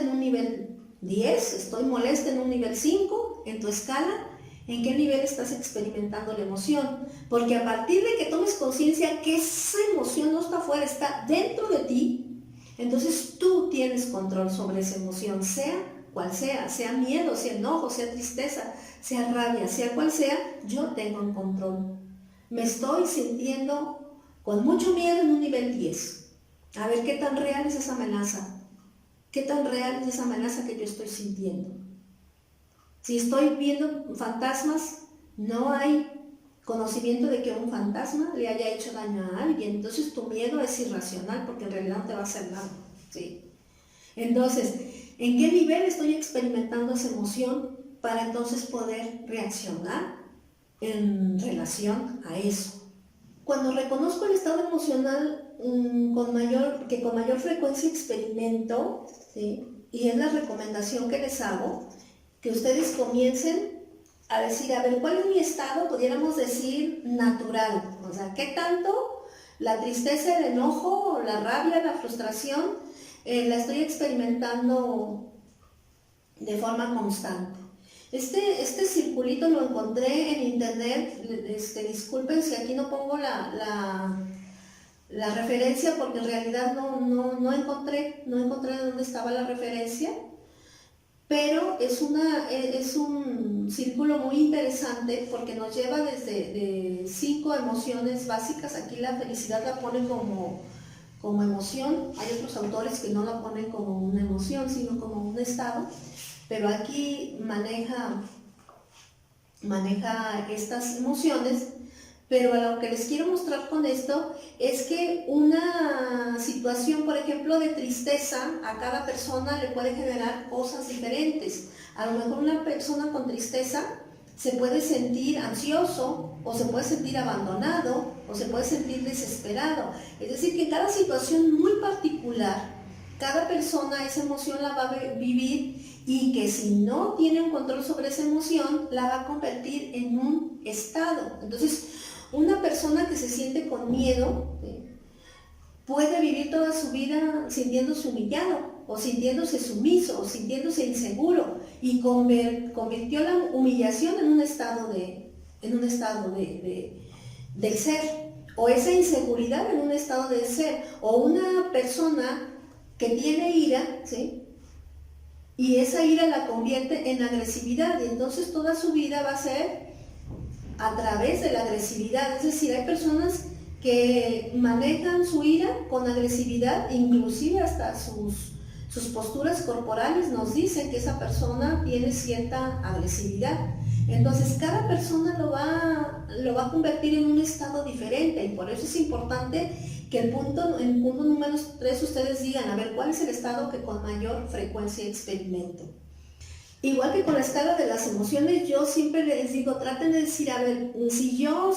en un nivel 10, estoy molesta en un nivel 5, en tu escala, ¿en qué nivel estás experimentando la emoción? Porque a partir de que tomes conciencia que esa emoción no está afuera, está dentro de ti, entonces tú tienes control sobre esa emoción, sea cual sea miedo, sea enojo, sea tristeza, sea rabia, sea cual sea, yo tengo el control. Me estoy sintiendo con mucho miedo en un nivel 10. A ver qué tan real es esa amenaza. ¿Qué tan real es esa amenaza que yo estoy sintiendo? Si estoy viendo fantasmas, no hay conocimiento de que un fantasma le haya hecho daño a alguien. Entonces tu miedo es irracional porque en realidad no te va a hacer nada, ¿sí? Entonces, ¿en qué nivel estoy experimentando esa emoción para entonces poder reaccionar en relación a eso? Cuando reconozco el estado emocional que con mayor frecuencia experimento, ¿sí? Y es la recomendación que les hago, que ustedes comiencen a decir, a ver, ¿cuál es mi estado? Pudiéramos decir natural. O sea, ¿qué tanto la tristeza, el enojo, la rabia, la frustración la estoy experimentando de forma constante? Este circulito lo encontré en internet, disculpen si aquí no pongo la referencia porque en realidad no encontré de dónde estaba la referencia, pero es un círculo muy interesante porque nos lleva desde de 5 emociones básicas. Aquí la felicidad la ponen como emoción, hay otros autores que no la ponen como una emoción, sino como un estado, pero aquí maneja estas emociones. Pero lo que les quiero mostrar con esto es que una situación, por ejemplo, de tristeza, a cada persona le puede generar cosas diferentes. A lo mejor una persona con tristeza se puede sentir ansioso, o se puede sentir abandonado, o se puede sentir desesperado. Es decir, que cada situación muy particular, cada persona esa emoción la va a vivir, y que si no tiene un control sobre esa emoción, la va a convertir en un estado. Entonces, una persona que se siente con miedo, ¿sí?, puede vivir toda su vida sintiéndose humillado, o sintiéndose sumiso, o sintiéndose inseguro, y convirtió la humillación en un estado del ser, o esa inseguridad en un estado del ser. O una persona que tiene ira, ¿sí?, y esa ira la convierte en agresividad, y entonces toda su vida va a ser a través de la agresividad. Es decir, hay personas que manejan su ira con agresividad, inclusive hasta sus posturas corporales nos dicen que esa persona tiene cierta agresividad. Entonces cada persona lo va a convertir en un estado diferente, y por eso es importante que en el punto número 3 ustedes digan, a ver, ¿cuál es el estado que con mayor frecuencia experimento? Igual que con la escala de las emociones, yo siempre les digo, traten de decir, a ver, si yo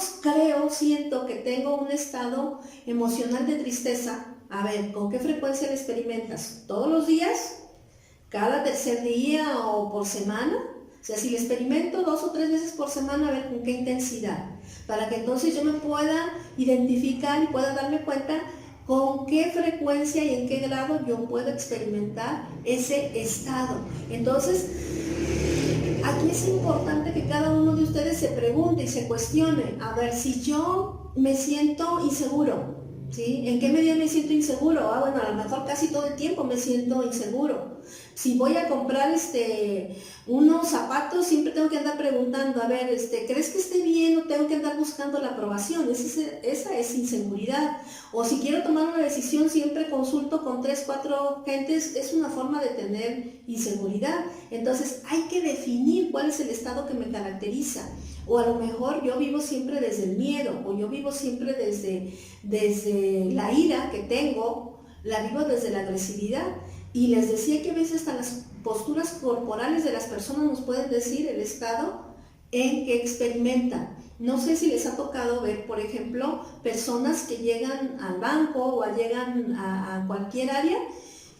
siento que tengo un estado emocional de tristeza, a ver, ¿con qué frecuencia lo experimentas? ¿Todos los días? ¿Cada tercer día o por semana? O sea, si lo experimento 2 o 3 veces por semana, a ver con qué intensidad, para que entonces yo me pueda identificar y pueda darme cuenta con qué frecuencia y en qué grado yo puedo experimentar ese estado. Entonces, aquí es importante que cada uno de ustedes se pregunte y se cuestione, a ver, si yo me siento inseguro, ¿sí? ¿En qué medida me siento inseguro? Bueno, a lo mejor casi todo el tiempo me siento inseguro. Si voy a comprar unos zapatos, siempre tengo que andar preguntando, a ver, ¿crees que esté bien? O tengo que andar buscando la aprobación. Esa es inseguridad. O si quiero tomar una decisión, siempre consulto con 3, 4 gentes. Es una forma de tener inseguridad. Entonces hay que definir cuál es el estado que me caracteriza. O a lo mejor yo vivo siempre desde el miedo, o yo vivo siempre desde la ira que tengo, la vivo desde la agresividad. Y les decía que a veces hasta las posturas corporales de las personas nos pueden decir el estado en que experimentan. No sé si les ha tocado ver, por ejemplo, personas que llegan al banco o llegan a cualquier área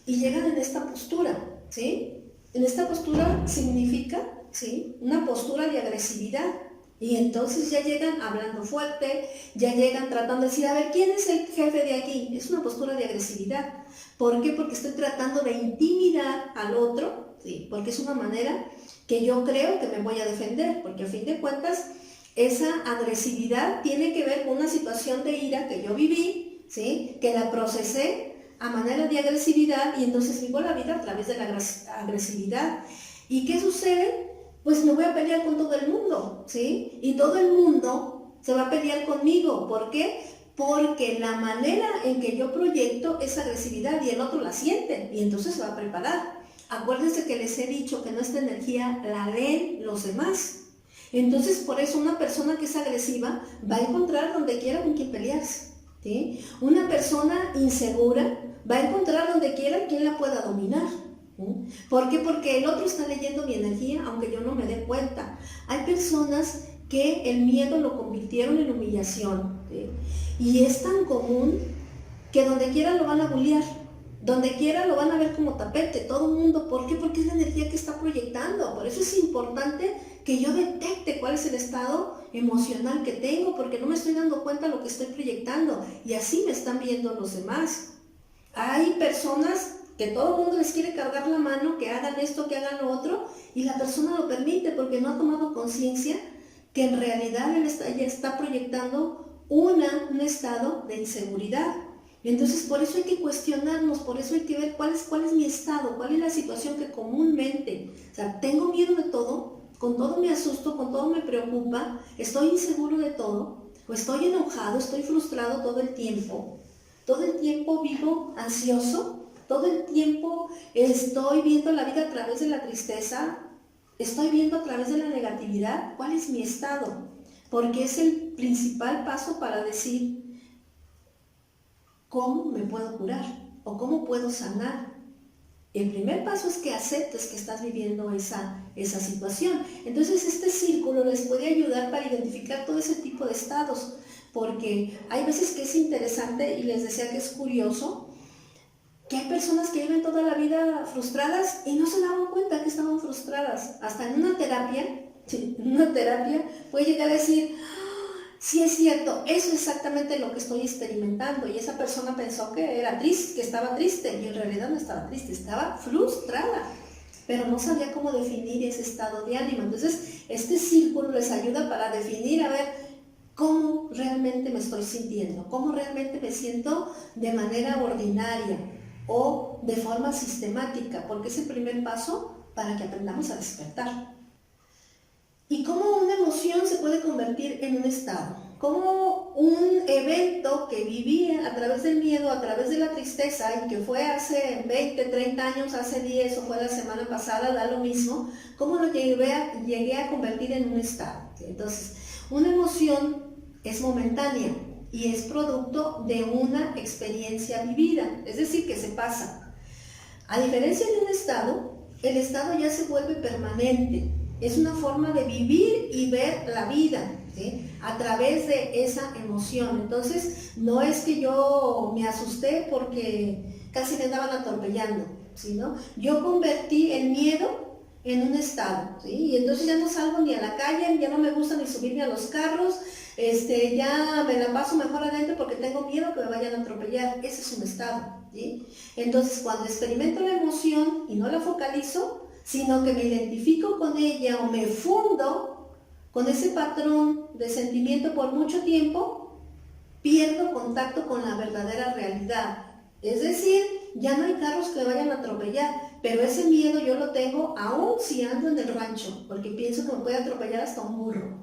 y llegan en esta postura, ¿sí? En esta postura significa, ¿sí?, una postura de agresividad. Y entonces ya llegan hablando fuerte, ya llegan tratando de decir, a ver, ¿quién es el jefe de aquí? Es una postura de agresividad. ¿Por qué? Porque estoy tratando de intimidar al otro ¿sí? Porque es una manera que yo creo que me voy a defender, porque a fin de cuentas esa agresividad tiene que ver con una situación de ira que yo viví, ¿sí? Que la procesé a manera de agresividad y entonces vivo la vida a través de la agresividad. ¿Y qué sucede? Pues me voy a pelear con todo el mundo, ¿sí? Y todo el mundo se va a pelear conmigo. ¿Por qué? Porque la manera en que yo proyecto esa agresividad y el otro la siente y entonces se va a preparar. Acuérdense que les he dicho que nuestra energía la leen los demás. Entonces, por eso una persona que es agresiva va a encontrar donde quiera con quien pelearse, ¿sí? Una persona insegura va a encontrar donde quiera quien la pueda dominar. ¿Sí? ¿Por qué? Porque el otro está leyendo mi energía, aunque yo no me dé cuenta. Hay personas que el miedo lo convirtieron en humillación, ¿sí? Y es tan común que donde quiera lo van a bullear. Donde quiera lo van a ver como tapete, todo el mundo. ¿Por qué? Porque es la energía que está proyectando. Por eso es importante que yo detecte cuál es el estado emocional que tengo, porque no me estoy dando cuenta de lo que estoy proyectando. Y así me están viendo los demás. Hay personas que todo el mundo les quiere cargar la mano, que hagan esto, que hagan lo otro, y la persona lo permite porque no ha tomado conciencia que en realidad él ya está proyectando un estado de inseguridad. Entonces, por eso hay que cuestionarnos, por eso hay que ver cuál es mi estado, cuál es la situación que comúnmente, o sea, tengo miedo de todo, con todo me asusto, con todo me preocupa, estoy inseguro de todo, o estoy enojado, estoy frustrado todo el tiempo vivo ansioso, todo el tiempo estoy viendo la vida a través de la tristeza, estoy viendo a través de la negatividad. ¿Cuál es mi estado? Porque es el principal paso para decir cómo me puedo curar o cómo puedo sanar. El primer paso es que aceptes que estás viviendo esa situación. Entonces este círculo les puede ayudar para identificar todo ese tipo de estados, porque hay veces que es interesante y les decía que es curioso que hay personas que viven toda la vida frustradas y no se daban cuenta que estaban frustradas. Hasta en una terapia puede llegar a decir, sí es cierto, eso es exactamente lo que estoy experimentando, y esa persona pensó que era triste, que estaba triste, y en realidad no estaba triste, estaba frustrada, pero no sabía cómo definir ese estado de ánimo. Entonces este círculo les ayuda para definir, a ver, cómo realmente me estoy sintiendo, cómo realmente me siento de manera ordinaria o de forma sistemática, porque es el primer paso para que aprendamos a despertar. ¿Y cómo una emoción se puede convertir en un estado? ¿Cómo un evento que viví a través del miedo, a través de la tristeza, y que fue hace 20, 30 años, hace 10 o fue la semana pasada, da lo mismo, cómo lo llegué a convertir en un estado? Entonces, una emoción es momentánea y es producto de una experiencia vivida, es decir, que se pasa. A diferencia de un estado, el estado ya se vuelve permanente. Es una forma de vivir y ver la vida, ¿sí? A través de esa emoción. Entonces, no es que yo me asusté porque casi me andaban atropellando, ¿sí? ¿No? Yo convertí el miedo en un estado, ¿sí? Y entonces ya no salgo ni a la calle, ya no me gusta ni subirme a los carros, ya me la paso mejor adentro porque tengo miedo que me vayan a atropellar. Ese es un estado, ¿sí? Entonces, cuando experimento la emoción y no la focalizo, sino que me identifico con ella o me fundo con ese patrón de sentimiento por mucho tiempo, pierdo contacto con la verdadera realidad. Es decir, ya no hay carros que vayan a atropellar, pero ese miedo yo lo tengo aún si ando en el rancho, porque pienso que me puede atropellar hasta un burro.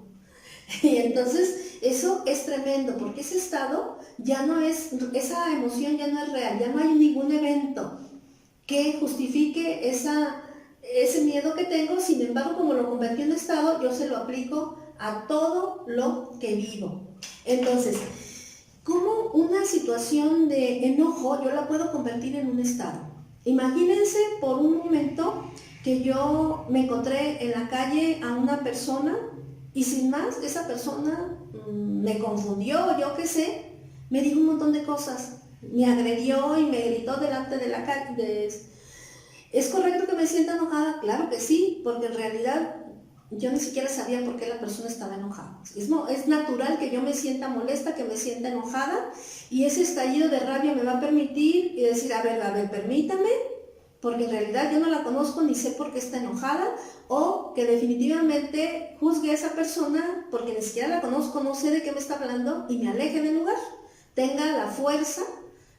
Y entonces eso es tremendo, porque ese estado ya no es, esa emoción ya no es real, ya no hay ningún evento que justifique ese miedo que tengo. Sin embargo, como lo convertí en estado, yo se lo aplico a todo lo que vivo. Entonces, ¿cómo una situación de enojo yo la puedo convertir en un estado? Imagínense por un momento que yo me encontré en la calle a una persona y sin más, esa persona me confundió, yo qué sé, me dijo un montón de cosas, me agredió y me gritó delante de la calle. ¿Es correcto que me sienta enojada? Claro que sí, porque en realidad yo ni siquiera sabía por qué la persona estaba enojada. Es natural que yo me sienta molesta, que me sienta enojada, y ese estallido de rabia me va a permitir y decir, a ver, permítame, porque en realidad yo no la conozco ni sé por qué está enojada, o que definitivamente juzgue a esa persona porque ni siquiera la conozco, no sé de qué me está hablando y me aleje del lugar, tenga la fuerza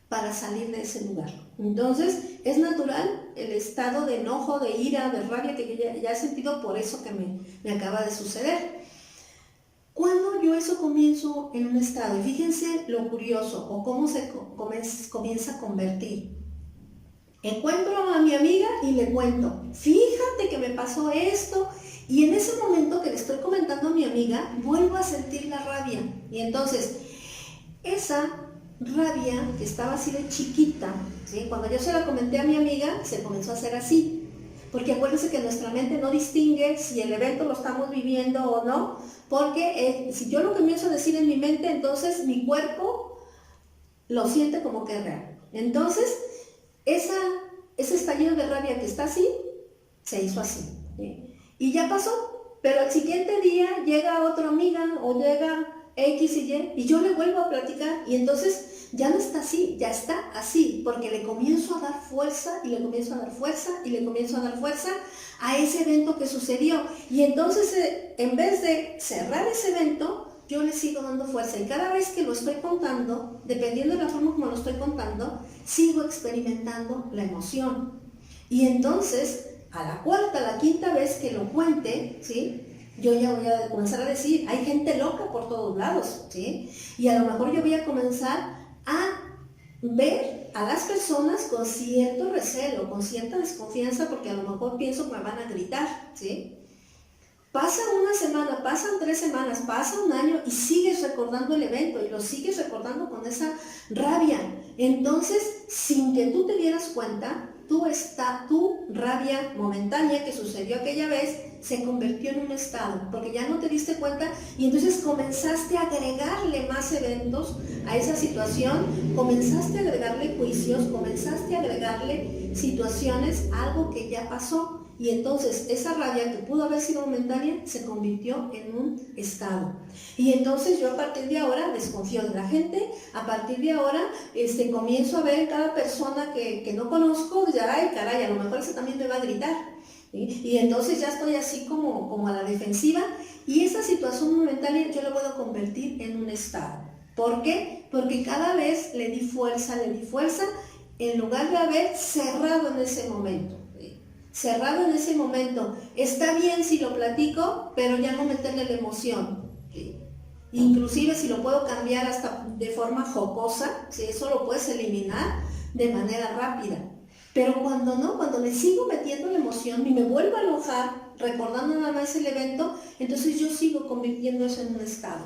para salir de ese lugar. Entonces es natural el estado de enojo, de ira, de rabia que yo ya he sentido por eso que me acaba de suceder. Cuando yo eso comienzo en un estado, y fíjense lo curioso o cómo se comienza a convertir. Encuentro a mi amiga y le cuento, fíjate que me pasó esto, y en ese momento que le estoy comentando a mi amiga, vuelvo a sentir la rabia. Y entonces, esa rabia que estaba así de chiquita, ¿sí? Cuando yo se la comenté a mi amiga, se comenzó a hacer así. Porque acuérdense que nuestra mente no distingue si el evento lo estamos viviendo o no, porque si yo lo comienzo a decir en mi mente, entonces mi cuerpo lo siente como que es real. Entonces, ese estallido de rabia que está así, se hizo así, ¿sí? Y ya pasó, pero el siguiente día llega otra amiga o llega X y yo le vuelvo a platicar y entonces ya no está así, ya está así, porque le comienzo a dar fuerza y le comienzo a dar fuerza y le comienzo a dar fuerza a ese evento que sucedió. Y entonces en vez de cerrar ese evento, yo le sigo dando fuerza y cada vez que lo estoy contando, dependiendo de la forma como lo estoy contando, sigo experimentando la emoción. Y entonces, a la cuarta, a la quinta vez que lo cuente, ¿sí? Yo ya voy a comenzar a decir, hay gente loca por todos lados, ¿sí? Y a lo mejor yo voy a comenzar a ver a las personas con cierto recelo, con cierta desconfianza, porque a lo mejor pienso que me van a gritar, ¿sí? Pasa una semana, pasan 3 semanas, pasa un año y sigues recordando el evento y lo sigues recordando con esa rabia. Entonces, sin que tú te dieras cuenta, tu rabia momentánea que sucedió aquella vez se convirtió en un estado, porque ya no te diste cuenta y entonces comenzaste a agregarle más eventos a esa situación, comenzaste a agregarle juicios, comenzaste a agregarle situaciones, algo que ya pasó. Y entonces esa rabia que pudo haber sido momentánea se convirtió en un estado. Y entonces yo a partir de ahora desconfío de la gente, a partir de ahora comienzo a ver cada persona que no conozco, ya, ay caray, a lo mejor ese también me va a gritar. ¿Sí? Y entonces ya estoy así como a la defensiva y esa situación momentánea yo la puedo convertir en un estado. ¿Por qué? Porque cada vez le di fuerza en lugar de haber cerrado en ese momento. Cerrado en ese momento. Está bien si lo platico, pero ya no meterle la emoción. ¿Sí? Inclusive si lo puedo cambiar hasta de forma jocosa, ¿sí? Eso lo puedes eliminar de manera rápida. Pero cuando no, cuando le sigo metiendo la emoción y me vuelvo a enojar, recordando nada más el evento, entonces yo sigo convirtiendo eso en un estado.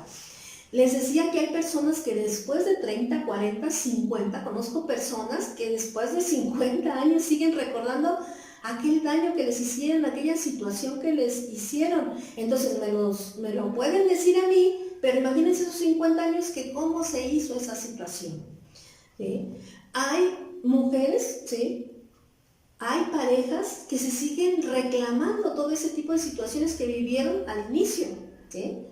Les decía que hay personas que después de 30, 40, 50, conozco personas que después de 50 años siguen recordando aquel daño que les hicieron, aquella situación que les hicieron. Entonces me lo pueden decir a mí, pero imagínense esos 50 años que cómo se hizo esa situación. ¿Sí? Hay mujeres, ¿sí? Hay parejas que se siguen reclamando todo ese tipo de situaciones que vivieron al inicio. ¿Sí?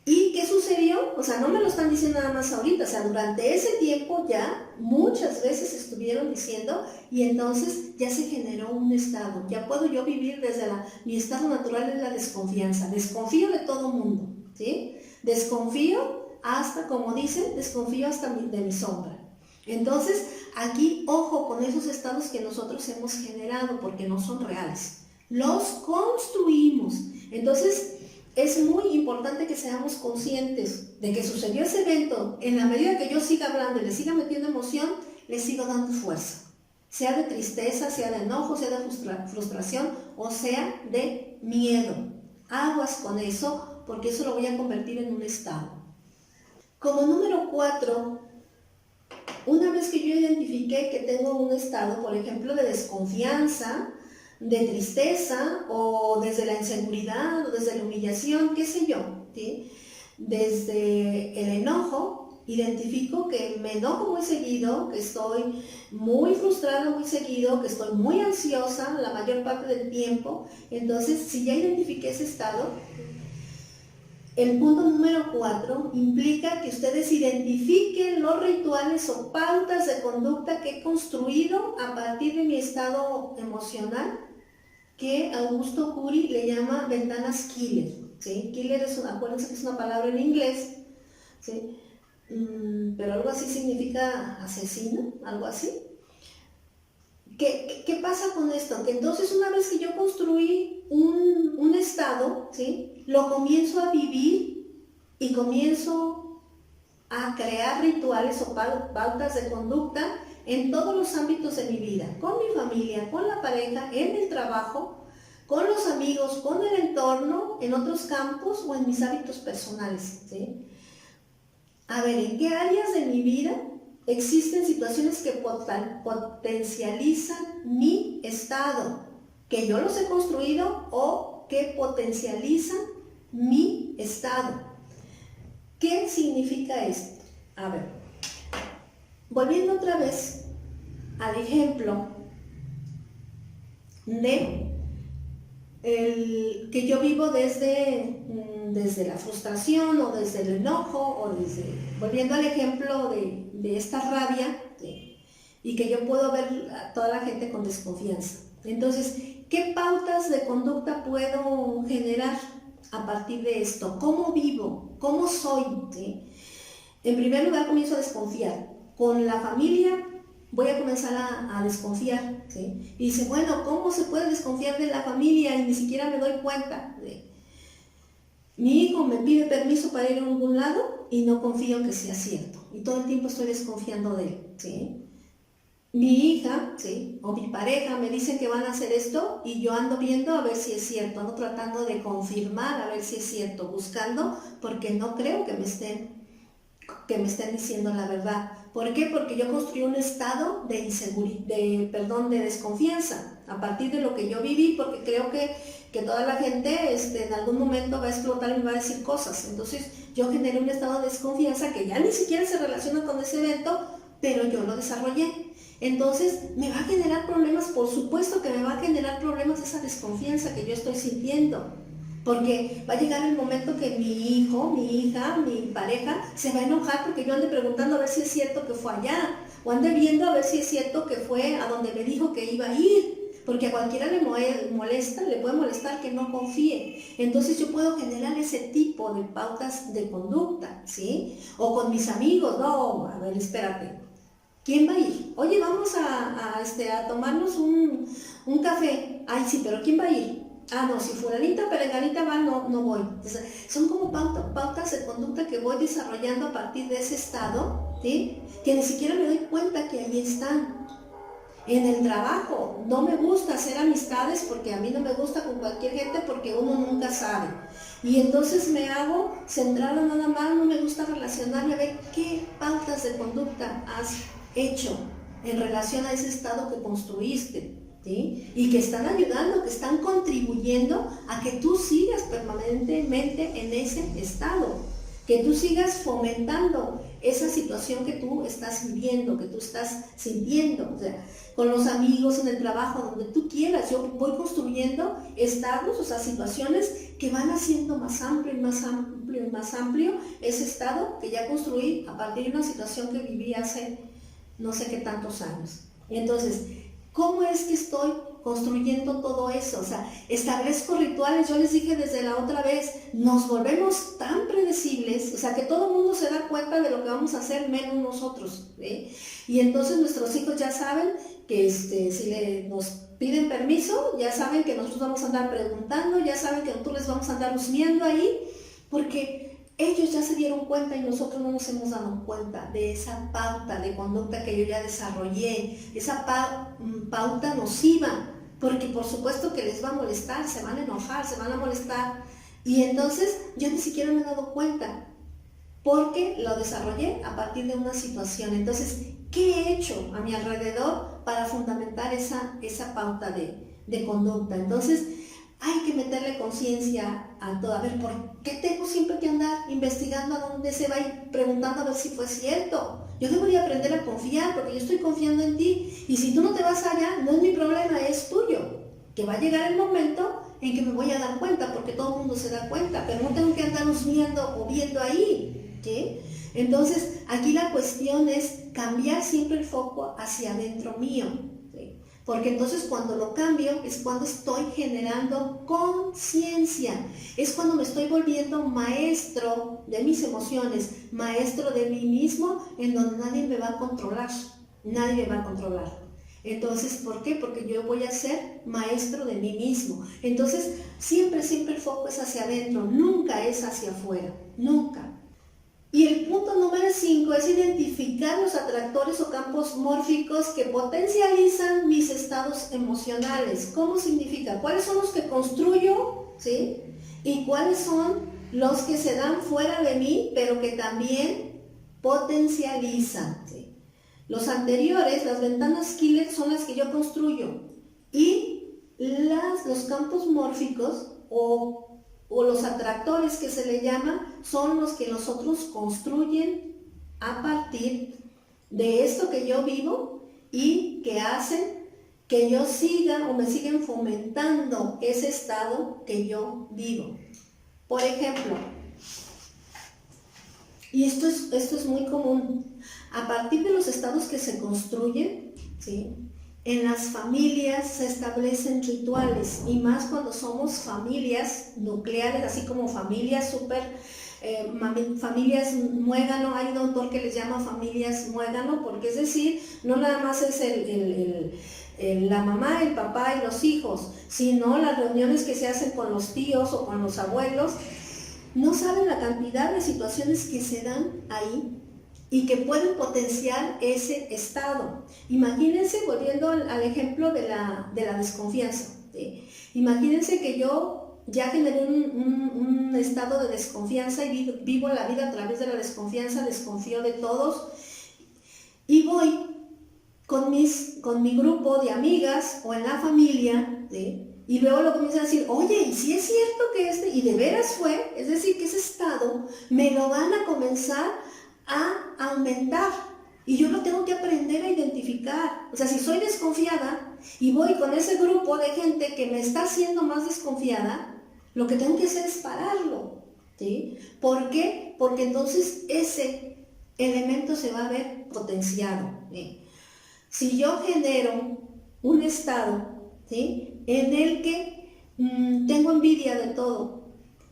¿Y qué sucedió? O sea, no me lo están diciendo nada más ahorita, o sea, durante ese tiempo ya muchas veces estuvieron diciendo y entonces ya se generó un estado. Ya puedo yo vivir desde mi estado natural es la desconfianza. Desconfío de todo mundo, ¿sí? Desconfío hasta, como dicen, desconfío hasta de mi sombra. Entonces, aquí, ojo con esos estados que nosotros hemos generado porque no son reales. Los construimos. Entonces, es muy importante que seamos conscientes de que sucedió ese evento. En la medida que yo siga hablando y le siga metiendo emoción, le sigo dando fuerza. Sea de tristeza, sea de enojo, sea de frustración o sea de miedo. Aguas con eso, porque eso lo voy a convertir en un estado. Como número 4, una vez que yo identifiqué que tengo un estado, por ejemplo, de desconfianza, de tristeza o desde la inseguridad o desde la humillación, qué sé yo, ¿sí? Desde el enojo, identifico que me enojo muy seguido, que estoy muy frustrada muy seguido, que estoy muy ansiosa la mayor parte del tiempo. Entonces, si ya identifiqué ese estado, el punto número 4 implica que ustedes identifiquen los rituales o pautas de conducta que he construido a partir de mi estado emocional, que Augusto Curi le llama ventanas killer. ¿Sí? Killer acuérdense que es una palabra en inglés, ¿sí? Pero algo así significa asesino, algo así. ¿Qué pasa con esto? Que entonces una vez que yo construí un estado, ¿sí? Lo comienzo a vivir y comienzo a crear rituales o pautas de conducta en todos los ámbitos de mi vida, con mi familia, con la pareja, en el trabajo, con los amigos, con el entorno, en otros campos o en mis hábitos personales, ¿sí? A ver, ¿en qué áreas de mi vida existen situaciones que potencializan mi estado? Que yo los he construido o que potencializan mi estado. ¿Qué significa esto? A ver, volviendo otra vez al ejemplo de que yo vivo desde la frustración o desde el enojo o volviendo al ejemplo de esta rabia, ¿sí? Y que yo puedo ver a toda la gente con desconfianza. Entonces, ¿qué pautas de conducta puedo generar a partir de esto? ¿Cómo vivo? ¿Cómo soy? ¿Sí? En primer lugar, comienzo a desconfiar. Con la familia voy a comenzar a desconfiar, ¿sí? Y dice, bueno, ¿cómo se puede desconfiar de la familia y ni siquiera me doy cuenta? ¿Sí? Mi hijo me pide permiso para ir a algún lado y no confío que sea cierto. Y todo el tiempo estoy desconfiando de él, ¿sí? Mi hija, ¿sí? O mi pareja me dicen que van a hacer esto y yo ando viendo a ver si es cierto, ando tratando de confirmar a ver si es cierto, buscando porque no creo que me estén diciendo la verdad. ¿Por qué? Porque yo construí un estado de de desconfianza a partir de lo que yo viví, porque creo que toda la gente en algún momento va a explotar y me va a decir cosas. Entonces yo generé un estado de desconfianza que ya ni siquiera se relaciona con ese evento, pero yo lo desarrollé. Entonces me va a generar problemas, por supuesto que me va a generar problemas esa desconfianza que yo estoy sintiendo. Porque va a llegar el momento que mi hijo, mi hija, mi pareja se va a enojar porque yo ande preguntando a ver si es cierto que fue allá, o ande viendo a ver si es cierto que fue a donde me dijo que iba a ir, porque a cualquiera le puede molestar que no confíe. Entonces yo puedo generar ese tipo de pautas de conducta, ¿sí? O con mis amigos, no, a ver, espérate, ¿quién va a ir? Oye, vamos a tomarnos un café. Ay, sí, pero ¿quién va a ir? Ah, no, si fulanita, perenganita va, no voy. Entonces, son como pautas de conducta que voy desarrollando a partir de ese estado, ¿sí? Que ni siquiera me doy cuenta que ahí están. En el trabajo, no me gusta hacer amistades porque a mí no me gusta con cualquier gente porque uno nunca sabe. Y entonces me hago centrada nada más, no me gusta relacionarme, a ver qué pautas de conducta has hecho en relación a ese estado que construiste. ¿Sí? Y que están ayudando, que están contribuyendo a que tú sigas permanentemente en ese estado, que tú sigas fomentando esa situación que tú estás viviendo, que tú estás sintiendo, o sea, con los amigos, en el trabajo, donde tú quieras. Yo voy construyendo estados, o sea, situaciones que van haciendo más amplio y más amplio y más amplio ese estado que ya construí a partir de una situación que viví hace no sé qué tantos años. Entonces, ¿cómo es que estoy construyendo todo eso? O sea, establezco rituales, yo les dije desde la otra vez, nos volvemos tan predecibles, o sea, que todo el mundo se da cuenta de lo que vamos a hacer, menos nosotros, ¿eh? Y entonces nuestros hijos ya saben que si nos piden permiso, ya saben que nosotros vamos a andar preguntando, ya saben que nosotros les vamos a andar husmeando ahí, porque ellos ya se dieron cuenta y nosotros no nos hemos dado cuenta de esa pauta de conducta que yo ya desarrollé, esa pauta nociva, porque por supuesto que les va a molestar, se van a enojar, se van a molestar. Y entonces yo ni siquiera me he dado cuenta, porque lo desarrollé a partir de una situación. Entonces, ¿qué he hecho a mi alrededor para fundamentar esa pauta de conducta? Entonces, hay que meterle conciencia a todo. A ver, ¿por qué tengo siempre que andar investigando a dónde se va y preguntando a ver si fue cierto? Yo debería aprender a confiar porque yo estoy confiando en ti. Y si tú no te vas allá, no es mi problema, es tuyo. Que va a llegar el momento en que me voy a dar cuenta, porque todo el mundo se da cuenta, pero no tengo que andar husmeando o viendo ahí, ¿sí? Entonces, aquí la cuestión es cambiar siempre el foco hacia adentro mío, ¿sí? Porque entonces cuando lo cambio es cuando estoy generando conciencia, es cuando me estoy volviendo maestro de mis emociones, maestro de mí mismo, en donde nadie me va a controlar, nadie me va a controlar. Entonces, ¿por qué? Porque yo voy a ser maestro de mí mismo. Entonces, siempre el foco es hacia adentro, nunca es hacia afuera, nunca. Y el punto número 5 es identificar los atractores o campos mórficos que potencializan mis estados emocionales. ¿Cómo significa? ¿Cuáles son los que construyo? ¿Sí? ¿Y cuáles son los que se dan fuera de mí, pero que también potencializan? ¿Sí? Los anteriores, las ventanas killer, son las que yo construyo. Y los campos mórficos o los atractores que se le llaman, son los que nosotros construyen a partir de esto que yo vivo y que hacen que yo siga o me siguen fomentando ese estado que yo vivo. Por ejemplo, y esto es muy común, a partir de los estados que se construyen, ¿sí? En las familias se establecen rituales, y más cuando somos familias nucleares, así como familias familias muégano. Hay un autor que les llama familias muégano, porque es decir, no nada más es la mamá, el papá y los hijos, sino las reuniones que se hacen con los tíos o con los abuelos. No saben la cantidad de situaciones que se dan ahí y que pueden potenciar ese estado. Imagínense, volviendo al ejemplo de la desconfianza, ¿sí? Imagínense que yo ya generé un estado de desconfianza y vivo la vida a través de la desconfianza, desconfío de todos, y voy con mi grupo de amigas o en la familia, ¿sí? Y luego lo comienzan a decir, oye, ¿y si es cierto que y de veras fue? Es decir, que ese estado me lo van a comenzar a aumentar, y yo lo tengo que aprender a identificar. O sea, si soy desconfiada y voy con ese grupo de gente que me está haciendo más desconfiada, lo que tengo que hacer es pararlo, ¿sí? ¿Por qué? Porque entonces ese elemento se va a ver potenciado, ¿sí? Si yo genero un estado, ¿sí?, en el que tengo envidia de todo,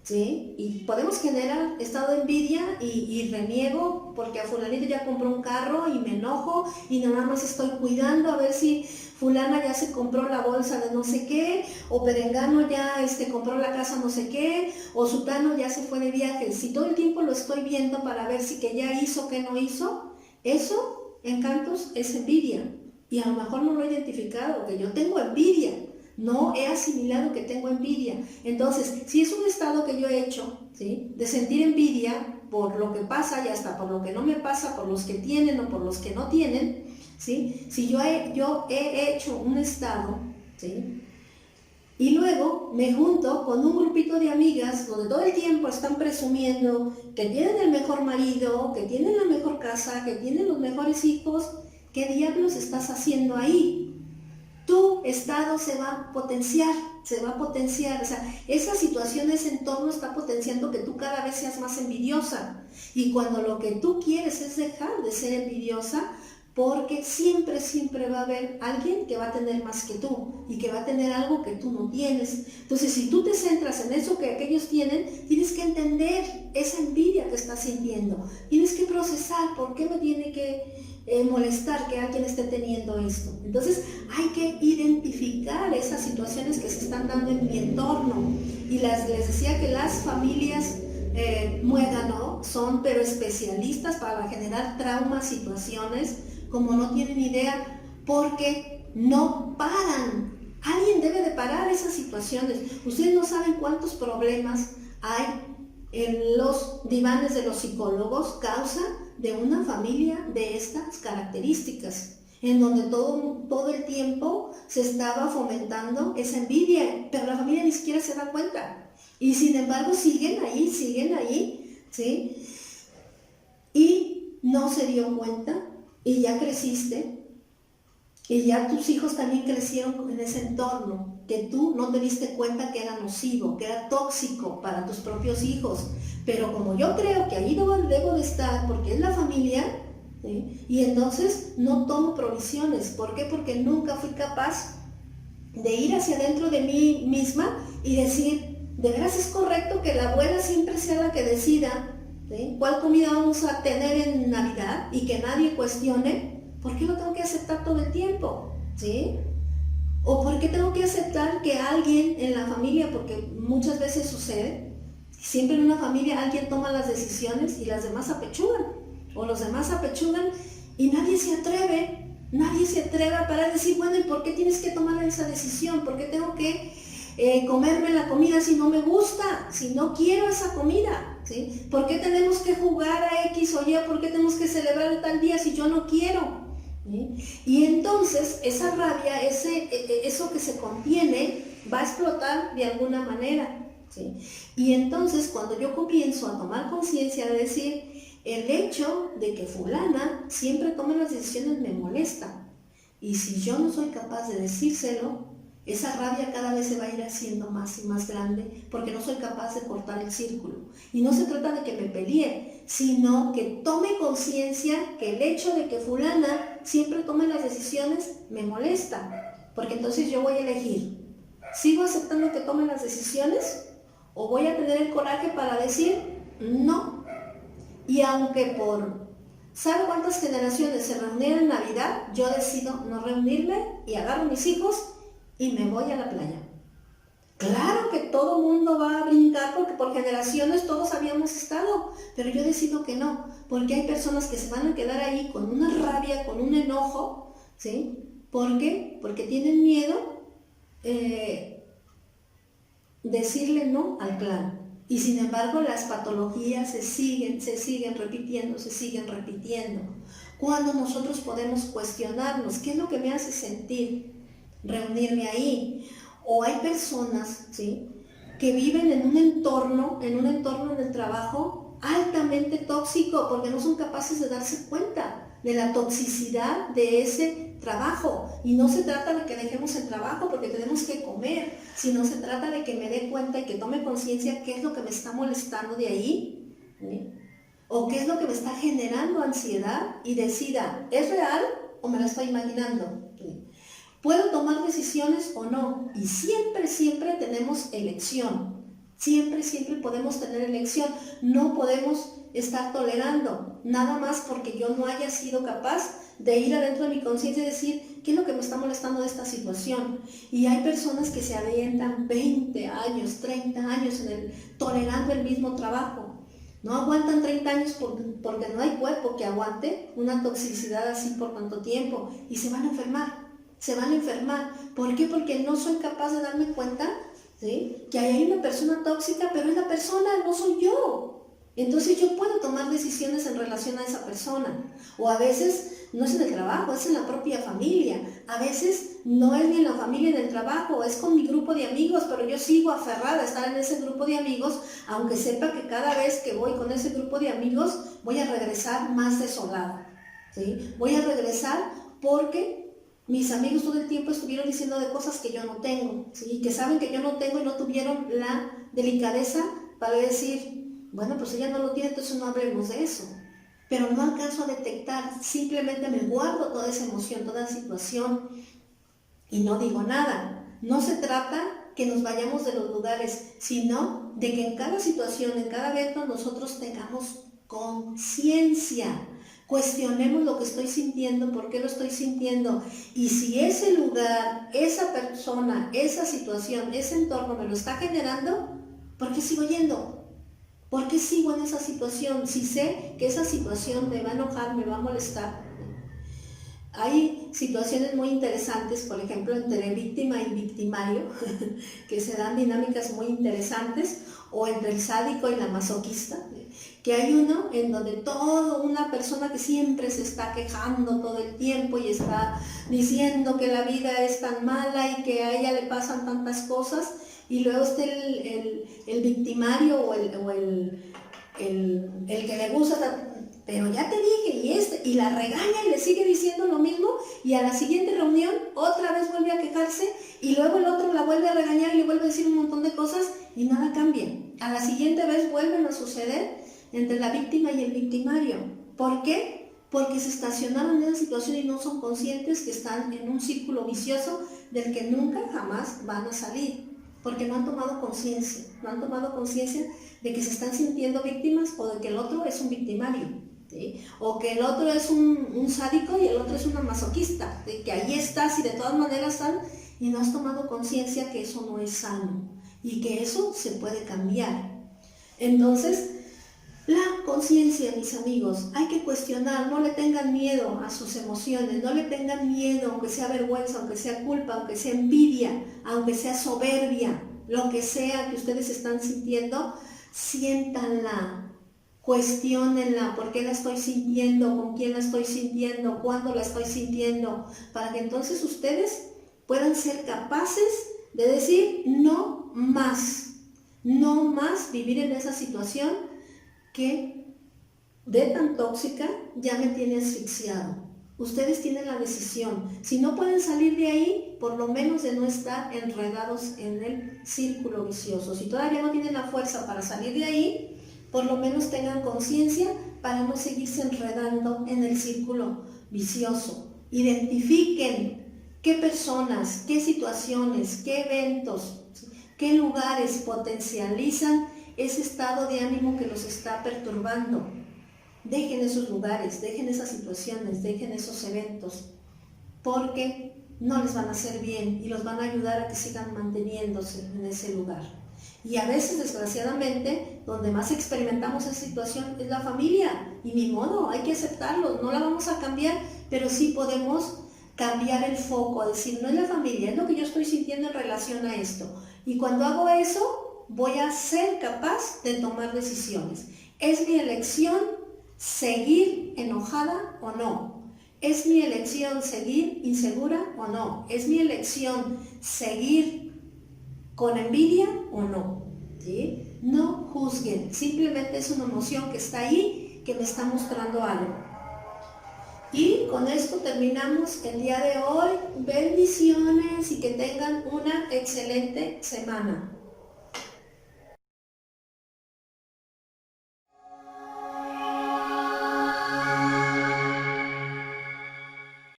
¿sí? Y podemos generar estado de envidia y reniego porque a fulanito ya compró un carro y me enojo y nada más estoy cuidando a ver si fulana ya se compró la bolsa de no sé qué, o perengano ya compró la casa no sé qué, o sutano ya se fue de viaje. Si todo el tiempo lo estoy viendo para ver si que ya hizo, que no hizo, eso, encantos, es envidia. Y a lo mejor no lo he identificado, que yo tengo envidia. No he asimilado que tengo envidia. Entonces, si es un estado que yo he hecho, ¿sí?, de sentir envidia por lo que pasa y hasta por lo que no me pasa, por los que tienen o por los que no tienen, ¿sí?, si yo he hecho un estado, ¿sí?, y luego me junto con un grupito de amigas donde todo el tiempo están presumiendo que tienen el mejor marido, que tienen la mejor casa, que tienen los mejores hijos, ¿qué diablos estás haciendo ahí? Tu estado se va a potenciar, o sea, esa situación, ese entorno está potenciando que tú cada vez seas más envidiosa. Y cuando lo que tú quieres es dejar de ser envidiosa, porque siempre va a haber alguien que va a tener más que tú y que va a tener algo que tú no tienes. Entonces, si tú te centras en eso que aquellos tienen, tienes que entender esa envidia que estás sintiendo. Tienes que procesar por qué me tiene que molestar que alguien esté teniendo esto. Entonces, hay que identificar esas situaciones que se están dando en mi entorno. Y les decía que las familias muégano son pero especialistas para generar traumas, situaciones como no tienen idea, porque no paran. Alguien debe de parar esas situaciones. Ustedes no saben cuántos problemas hay en los divanes de los psicólogos, causa de una familia de estas características, en donde todo el tiempo se estaba fomentando esa envidia, pero la familia ni siquiera se da cuenta. Y sin embargo siguen ahí, ¿sí? Y no se dio cuenta, y ya creciste, y ya tus hijos también crecieron en ese entorno. que tú no te diste cuenta que era nocivo, que era tóxico para tus propios hijos. Pero como yo creo que ahí debo de estar, porque es la familia, ¿sí? Y entonces no tomo provisiones. ¿Por qué? Porque nunca fui capaz de ir hacia adentro de mí misma y decir, ¿de veras es correcto que la abuela siempre sea la que decida, ¿sí?, cuál comida vamos a tener en Navidad y que nadie cuestione? ¿Por qué lo tengo que aceptar todo el tiempo? ¿Sí? ¿O por qué tengo que aceptar que alguien en la familia, porque muchas veces sucede, siempre en una familia alguien toma las decisiones y las demás apechugan, o los demás apechugan y nadie se atreve a parar y decir, bueno, ¿y por qué tienes que tomar esa decisión? ¿Por qué tengo que comerme la comida si no me gusta, si no quiero esa comida? ¿Sí? ¿Por qué tenemos que jugar a X o Y? ¿Por qué tenemos que celebrar tal día si yo no quiero? ¿Sí? Y entonces esa rabia, eso que se contiene, va a explotar de alguna manera. ¿Sí? Y entonces cuando yo comienzo a tomar conciencia de decir, el hecho de que fulana siempre tome las decisiones me molesta, y si yo no soy capaz de decírselo, esa rabia cada vez se va a ir haciendo más y más grande, porque no soy capaz de cortar el círculo. Y no se trata de que me pelee, sino que tome conciencia que el hecho de que fulana siempre tome las decisiones me molesta, porque entonces yo voy a elegir, ¿sigo aceptando que tome las decisiones o voy a tener el coraje para decir no? Y aunque ¿sabe cuántas generaciones se reunieron en Navidad? Yo decido no reunirme y agarro a mis hijos y me voy a la playa. Claro que todo mundo va a brincar porque por generaciones todos habíamos estado, pero yo decido que no, porque hay personas que se van a quedar ahí con una rabia, con un enojo, ¿sí? ¿Por qué? Porque tienen miedo decirle no al plan. Y sin embargo las patologías se siguen repitiendo, Cuando nosotros podemos cuestionarnos, ¿qué es lo que me hace sentir reunirme ahí? O hay personas, ¿sí?, que viven en un entorno en el trabajo altamente tóxico, porque no son capaces de darse cuenta de la toxicidad de ese trabajo. Y no se trata de que dejemos el trabajo porque tenemos que comer, sino se trata de que me dé cuenta y que tome conciencia qué es lo que me está molestando de ahí, ¿sí?, o qué es lo que me está generando ansiedad, y decida, ¿es real o me la estoy imaginando? ¿Sí? ¿Puedo tomar decisiones o no? Y siempre tenemos elección. Siempre podemos tener elección. No podemos estar tolerando nada más porque yo no haya sido capaz de ir adentro de mi conciencia y decir, ¿qué es lo que me está molestando de esta situación? Y hay personas que se avientan 20 años, 30 años tolerando el mismo trabajo. No aguantan 30 años porque no hay cuerpo que aguante una toxicidad así por tanto tiempo, y se van a enfermar. ¿Por qué? Porque no soy capaz de darme cuenta, ¿sí?, que hay una persona tóxica, pero es la persona, no soy yo. Entonces yo puedo tomar decisiones en relación a esa persona. O a veces no es en el trabajo, es en la propia familia. A veces no es ni en la familia ni en el trabajo, es con mi grupo de amigos, pero yo sigo aferrada a estar en ese grupo de amigos, aunque sepa que cada vez que voy con ese grupo de amigos voy a regresar más desolada, ¿sí? Voy a regresar porque mis amigos todo el tiempo estuvieron diciendo de cosas que yo no tengo, ¿sí?, que saben que yo no tengo y no tuvieron la delicadeza para decir, bueno, pues ella no lo tiene, entonces no hablemos de eso. Pero no alcanzo a detectar, simplemente me guardo toda esa emoción, toda esa situación y no digo nada. No se trata que nos vayamos de los lugares, sino de que en cada situación, en cada evento, nosotros tengamos conciencia. Cuestionemos lo que estoy sintiendo, por qué lo estoy sintiendo, y si ese lugar, esa persona, esa situación, ese entorno me lo está generando, ¿por qué sigo yendo? ¿Por qué sigo en esa situación? Si sé que esa situación me va a enojar, me va a molestar. Hay situaciones muy interesantes, por ejemplo, entre víctima y victimario, que se dan dinámicas muy interesantes, o entre el sádico y la masoquista, que hay uno en donde una persona que siempre se está quejando todo el tiempo y está diciendo que la vida es tan mala y que a ella le pasan tantas cosas, y luego está el victimario o el que le gusta pero ya te dije, y la regaña y le sigue diciendo lo mismo, y a la siguiente reunión otra vez vuelve a quejarse, y luego el otro la vuelve a regañar y le vuelve a decir un montón de cosas, y nada cambia. A la siguiente vez vuelven a suceder entre la víctima y el victimario. ¿Por qué? Porque se estacionaron en esa situación y no son conscientes que están en un círculo vicioso del que nunca jamás van a salir, porque no han tomado conciencia, de que se están sintiendo víctimas o de que el otro es un victimario, ¿sí? O que el otro es un sádico y el otro es una masoquista, de que ahí estás y de todas maneras están, y no has tomado conciencia que eso no es sano y que eso se puede cambiar. Entonces, la conciencia, mis amigos, hay que cuestionar, no le tengan miedo a sus emociones, no le tengan miedo, aunque sea vergüenza, aunque sea culpa, aunque sea envidia, aunque sea soberbia, lo que sea que ustedes están sintiendo, siéntanla, cuestiónenla, ¿por qué la estoy sintiendo? ¿Con quién la estoy sintiendo? ¿Cuándo la estoy sintiendo? Para que entonces ustedes puedan ser capaces de decir no más vivir en esa situación que de tan tóxica ya me tiene asfixiado. Ustedes tienen la decisión. Si no pueden salir de ahí, por lo menos de no estar enredados en el círculo vicioso. Si todavía no tienen la fuerza para salir de ahí, por lo menos tengan conciencia para no seguirse enredando en el círculo vicioso. Identifiquen qué personas, qué situaciones, qué eventos, qué lugares potencializan ese estado de ánimo que los está perturbando. Dejen esos lugares, dejen esas situaciones, dejen esos eventos, porque no les van a hacer bien y los van a ayudar a que sigan manteniéndose en ese lugar. Y a veces, desgraciadamente, donde más experimentamos esa situación es la familia, y ni modo, hay que aceptarlo, no la vamos a cambiar, pero sí podemos cambiar el foco, a decir, no es la familia, es lo que yo estoy sintiendo en relación a esto. Y cuando hago eso, voy a ser capaz de tomar decisiones. Es mi elección seguir enojada o no. Es mi elección seguir insegura o no. Es mi elección seguir con envidia o no. ¿Sí? No juzguen, simplemente es una emoción que está ahí, que me está mostrando algo. Y con esto terminamos el día de hoy. Bendiciones y que tengan una excelente semana.